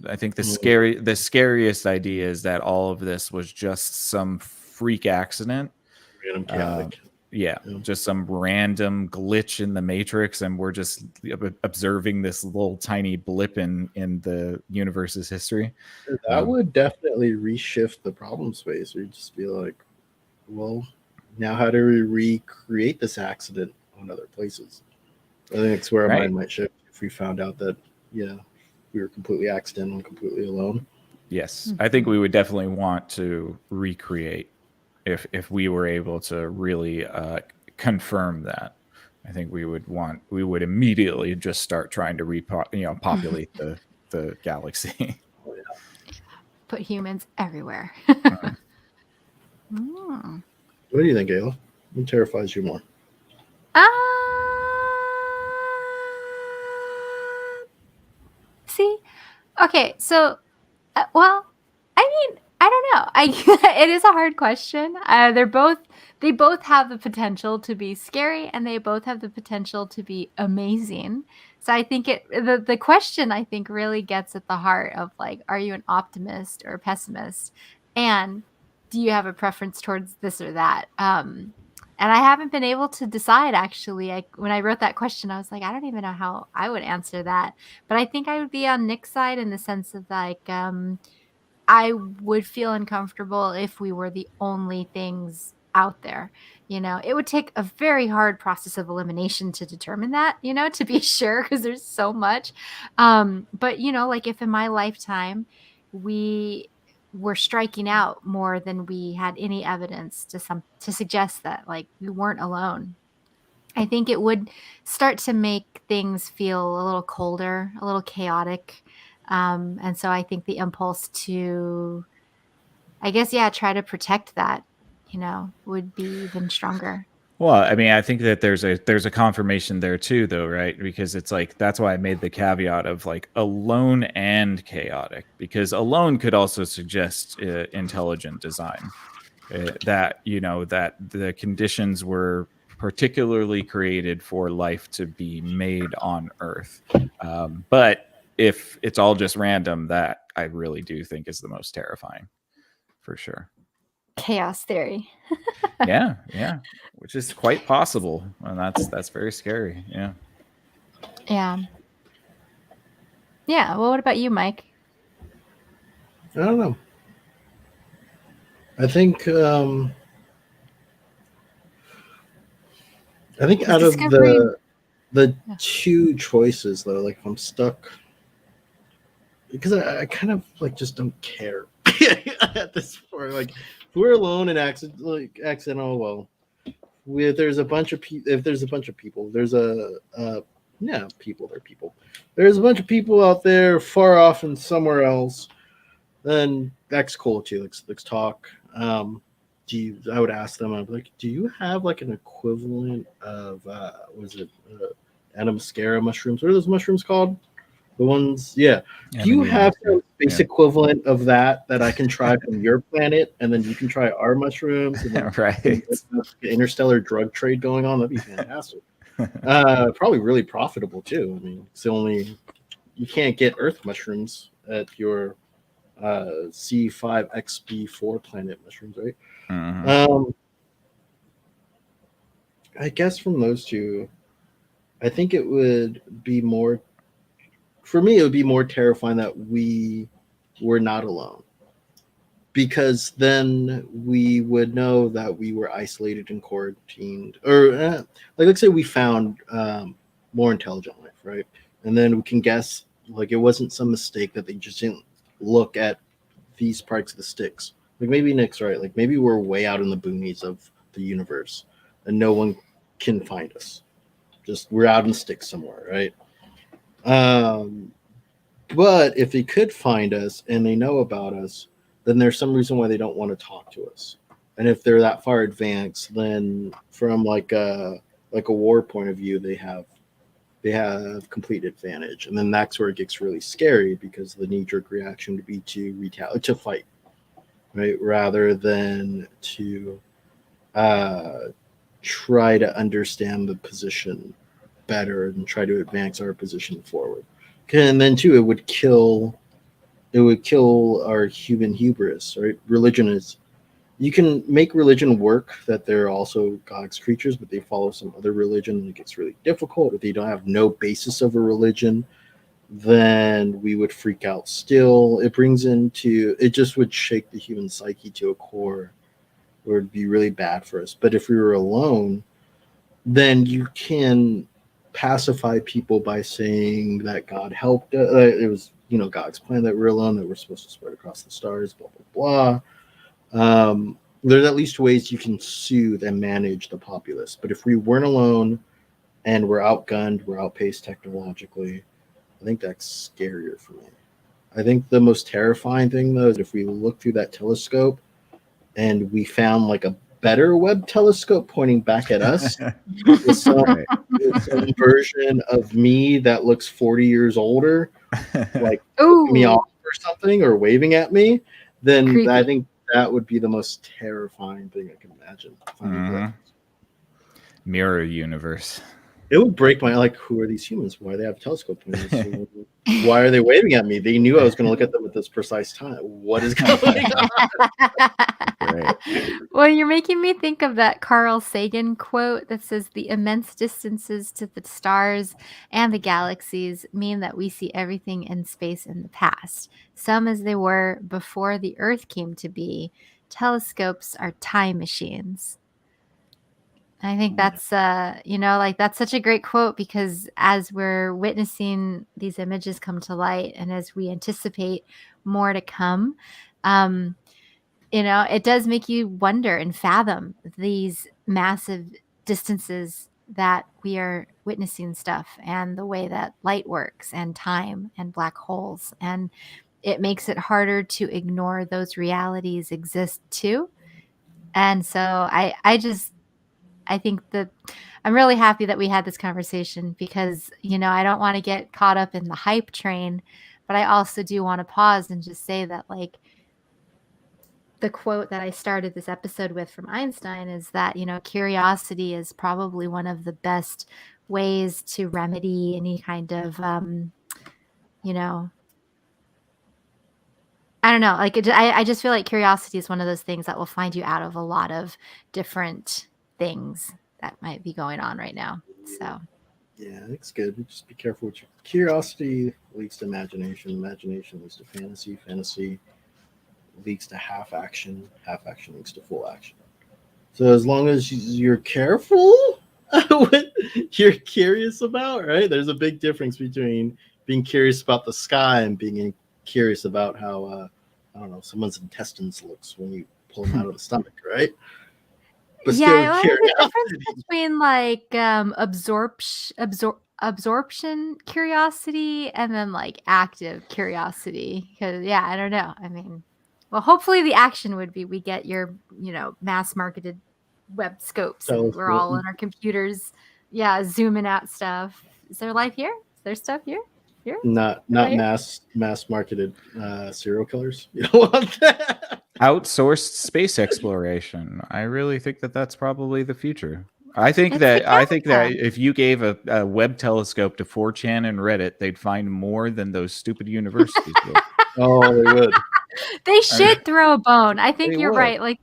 I think the scariest idea is that all of this was just some freak accident. Random chaotic. Yeah, just some random glitch in the matrix, and we're just observing this little tiny blip in the universe's history. That would definitely reshift the problem space. Or you'd just be like, well, now how do we recreate this accident on other places? I think it's where our mind might shift if we found out that, yeah, we were completely accidental and completely alone. Yes, I think we would definitely want to recreate if we were able to really confirm that. I think we would immediately just start trying to populate the galaxy. Oh, yeah. Put humans everywhere. What do you think, Ayla? What terrifies you more? See, okay, so, well, I mean, I don't know. It is a hard question. They both have the potential to be scary, and they both have the potential to be amazing. So I think the question, I think, really gets at the heart of, like, are you an optimist or a pessimist, and do you have a preference towards this or that? And I haven't been able to decide, actually. When I wrote that question, I was like, I don't even know how I would answer that. But I think I would be on Nick's side in the sense of, like, I would feel uncomfortable if we were the only things out there. It would take a very hard process of elimination to determine that, to be sure, because there's so much. But, like, if in my lifetime we were striking out more than we had any evidence to suggest that, like, we weren't alone, I think it would start to make things feel a little colder, a little chaotic. And so I think the impulse to, I guess, try to protect that, would be even stronger. Well, I mean, I think that there's a confirmation there too, though, right? Because it's like, that's why I made the caveat of, like, alone and chaotic, because alone could also suggest intelligent design, that that the conditions were particularly created for life to be made on Earth. But if it's all just random, that I really do think is the most terrifying, for sure. Chaos theory. yeah, which is quite possible, and that's very scary. Yeah. Well, what about you, Mike? I don't know. I think out of the two choices, though, like, if I'm stuck, because I kind of, like, just don't care at this point. Like, if we're alone and accidental, well, if there's a bunch of people, there's a bunch of people out there far off and somewhere else, then that's cool too. Let's talk. I would ask them, I'd be like, do you have, like, an equivalent of Anamascara mushrooms? What are those mushrooms called? The ones, yeah. Do you have a space equivalent of that I can try from your planet, and then you can try our mushrooms? And then right. Interstellar drug trade going on. That'd be fantastic. Probably really profitable too. I mean, you can't get Earth mushrooms at your C5XB4 planet mushrooms, right? Mm-hmm. I guess from those two, I think it would be more. For me, it would be more terrifying that we were not alone, because then we would know that we were isolated and quarantined, or like, let's say we found more intelligent life, right? And then we can guess, like, it wasn't some mistake that they just didn't look at these parts of the sticks. Like, maybe Nick's right. Like, maybe we're way out in the boonies of the universe and no one can find us. Just we're out in the sticks somewhere, right? But if they could find us and they know about us, then there's some reason why they don't want to talk to us. And if they're that far advanced, then from like a war point of view, they have complete advantage. And then that's where it gets really scary, because the knee-jerk reaction would be to retaliate, to fight. right? Rather than to uh, try to understand the position better and try to advance our position forward. And then too, it would kill our human hubris, right? Religion is you can make religion work that they're also God's creatures, but they follow some other religion and it gets really difficult, or they don't have no basis of a religion, then we would freak out still. It just would shake the human psyche to a core where it'd be really bad for us. But if we were alone, then you can pacify people by saying that God helped. It was, God's plan that we're alone, that we're supposed to spread across the stars, blah, blah, blah. There's at least ways you can soothe and manage the populace. But if we weren't alone and we're outgunned, we're outpaced technologically, I think that's scarier for me. I think the most terrifying thing, though, is if we look through that telescope and we found like a better Webb telescope pointing back at us with some, Right. with some version of me that looks 40 years older, like flipping me Ooh, off or something, or waving at me, then creepy. I think that would be the most terrifying thing I can imagine. Mhm. Mirror universe. It would break my who are these humans? Why do they have a telescope? Why are they waving at me? They knew I was going to look at them at this precise time. What is going on? Right. Well, you're making me think of that Carl Sagan quote that says, "The immense distances to the stars and the galaxies mean that we see everything in space in the past, some as they were before the Earth came to be. Telescopes are time machines." I think that's that's such a great quote, because as we're witnessing these images come to light and as we anticipate more to come, um, it does make you wonder and fathom these massive distances that we are witnessing stuff, and the way that light works and time and black holes, and it makes it harder to ignore those realities exist too. And so I think that I'm really happy that we had this conversation, because, I don't want to get caught up in the hype train, but I also do want to pause and just say that, like, the quote that I started this episode with from Einstein is that, curiosity is probably one of the best ways to remedy any kind of, you know, I don't know, like, I just feel like curiosity is one of those things that will find you out of a lot of different things that might be going on right now. So. Yeah, it's good. Just be careful with your curiosity leads to imagination. Imagination leads to fantasy. Fantasy leads to half action. Half action leads to full action. So as long as you're careful what you're curious about, right? There's a big difference between being curious about the sky and being curious about how I don't know, someone's intestines looks when you pull them out of the stomach, right? But still Yeah, well, there's a difference curiosity. between, like, absorption curiosity and then, like, active curiosity. Because, yeah, I don't know. I mean, well, hopefully the action would be we get your, mass marketed web scopes and we're all on our computers, yeah, zooming out stuff. Is there life here? Is there stuff here? Here? Not Right here? mass marketed serial killers. You don't want that. Outsourced space exploration. I really think that that's probably the future. I think It's that yeah. if you gave a Webb telescope to 4chan and Reddit, they'd find more than those stupid universities will. Oh, they would. They should throw a bone. I think They you're would. right. Like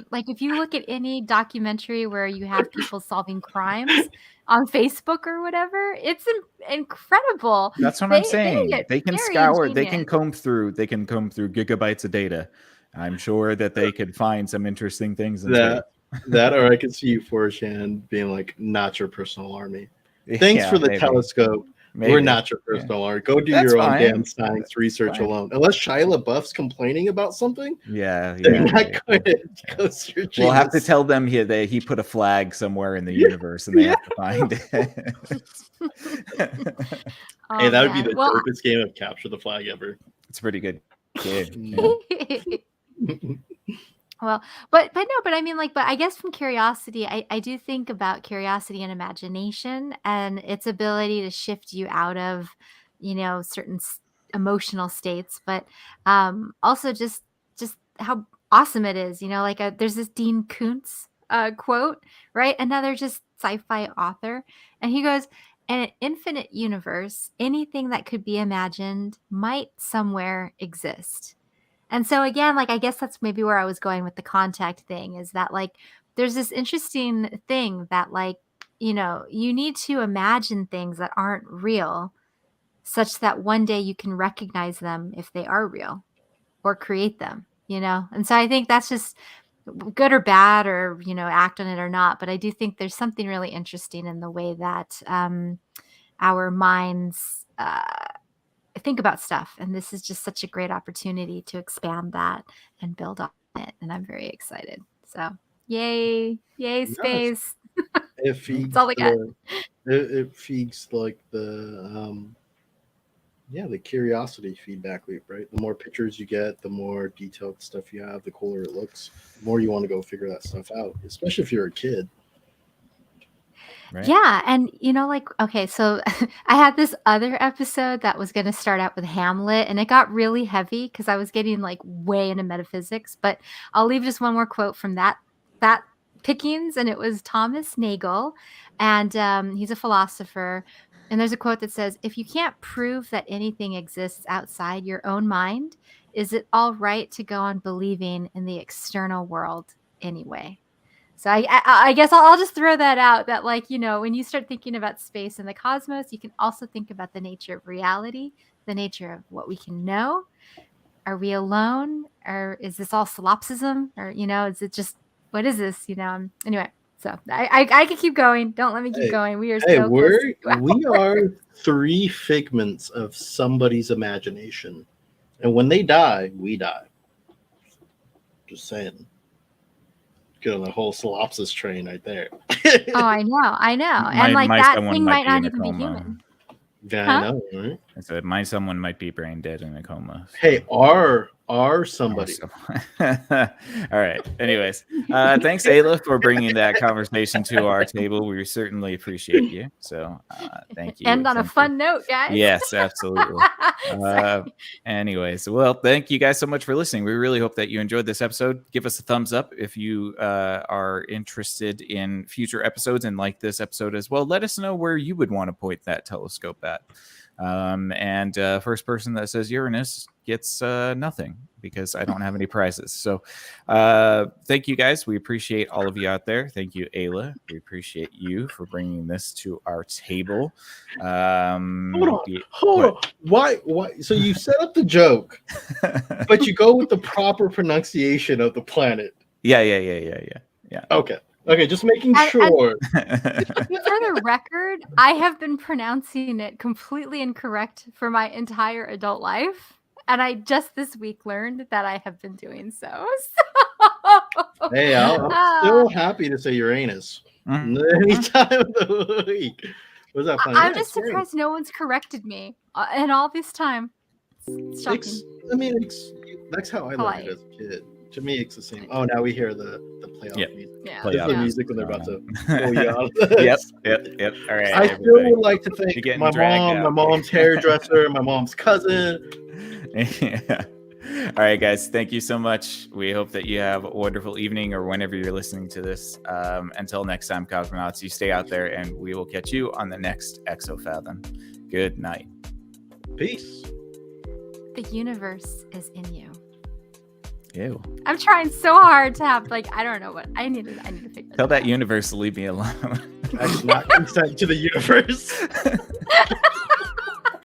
like if you look at any documentary where you have people solving crimes on Facebook or whatever, it's incredible. That's what They I'm saying. get They can very scour. They ingenious. can comb through. They can comb through gigabytes of data. I'm sure that they could find some interesting things in space. That or I could see you 4chan being like, not your personal army. Thanks Yeah, for the maybe. telescope. Maybe. We're not your personal army. Go do That's your own fine. damn science research fine. alone. Unless Shia LaBeouf's complaining about something, Yeah, then yeah. you're not going to go searching. We'll have to this. tell them that he put a flag somewhere in the universe, and they have to find it. Oh, Hey, that would be man. the Well, dopest game of capture the flag ever. It's a pretty good game. Yeah. well, but no, but I mean, like, but I guess from curiosity, I do think about curiosity and imagination and its ability to shift you out of, certain emotional states, but also just how awesome it is. Like there's this Dean Koontz quote, right? Another just sci-fi author, and he goes, "In an infinite universe, anything that could be imagined might somewhere exist." And so again, like I guess that's maybe where I was going with the contact thing, is that like there's this interesting thing that like, you need to imagine things that aren't real such that one day you can recognize them if they are real or create them, And so I think that's just good or bad, or, act on it or not. But I do think there's something really interesting in the way that our minds think about stuff. And this is just such a great opportunity to expand that and build on it. And I'm very excited. So yay, Nice. space. It feeds That's all we got. it feeds like the curiosity feedback loop, right? The more pictures you get, the more detailed stuff you have, the cooler it looks. The more you want to go figure that stuff out, especially if you're a kid. Right. Yeah. And, okay, so I had this other episode that was going to start out with Hamlet, and it got really heavy because I was getting like way into metaphysics. But I'll leave just one more quote from that pickings, and it was Thomas Nagel, and he's a philosopher. And there's a quote that says, "If you can't prove that anything exists outside your own mind, is it all right to go on believing in the external world anyway?" So I guess I'll just throw that out, that like, when you start thinking about space and the cosmos, you can also think about the nature of reality, the nature of what we can know. Are we alone? Or is this all solipsism? Or, is it just, what is this? Anyway, so I could keep going. Don't let me keep going. We are so close. We are 3 figments of somebody's imagination. And when they die, we die. Just saying. Get on the whole solipsis train right there. Oh, I know. And like that thing might not even be human. Yeah, I know, right? I said, someone might be brain dead in a coma. So. Hey, are somebody. All right. Anyways, thanks, Ayla, for bringing that conversation to our table. We certainly appreciate you. So thank you. End on a fun note, guys. Yes, absolutely. Anyways, well, thank you guys so much for listening. We really hope that you enjoyed this episode. Give us a thumbs up if you are interested in future episodes and like this episode as well. Let us know where you would want to point that telescope at. And first person that says Uranus gets nothing, because I don't have any prizes. So thank you guys. We appreciate all of you out there. Thank you, Ayla. We appreciate you for bringing this to our table. Hold on. Why? So you set up the joke, but you go with the proper pronunciation of the planet. Yeah. Okay, just making sure. For the record, I have been pronouncing it completely incorrect for my entire adult life. And I just this week learned that I have been doing so. Hey, I'm still happy to say Uranus. Any time of the week. What's that? I'm just surprised no one's corrected me in all this time. It's shocking. That's how I learned it as a kid. To me, it's the same. Oh, now we hear the playoff music. Yeah. It's the music when they're about to pull you out of this. Yep. All right. I still would like to thank my mom, my mom's hairdresser, my mom's cousin. Yeah. All right, guys. Thank you so much. We hope that you have a wonderful evening or whenever you're listening to this. Until next time, cosmonauts, you stay out there, and we will catch you on the next Exofathom. Good night. Peace. The universe is in you. Ew. I'm trying so hard to have I don't know what I need to figure. Tell that universe to leave me alone. That's not consent to the universe.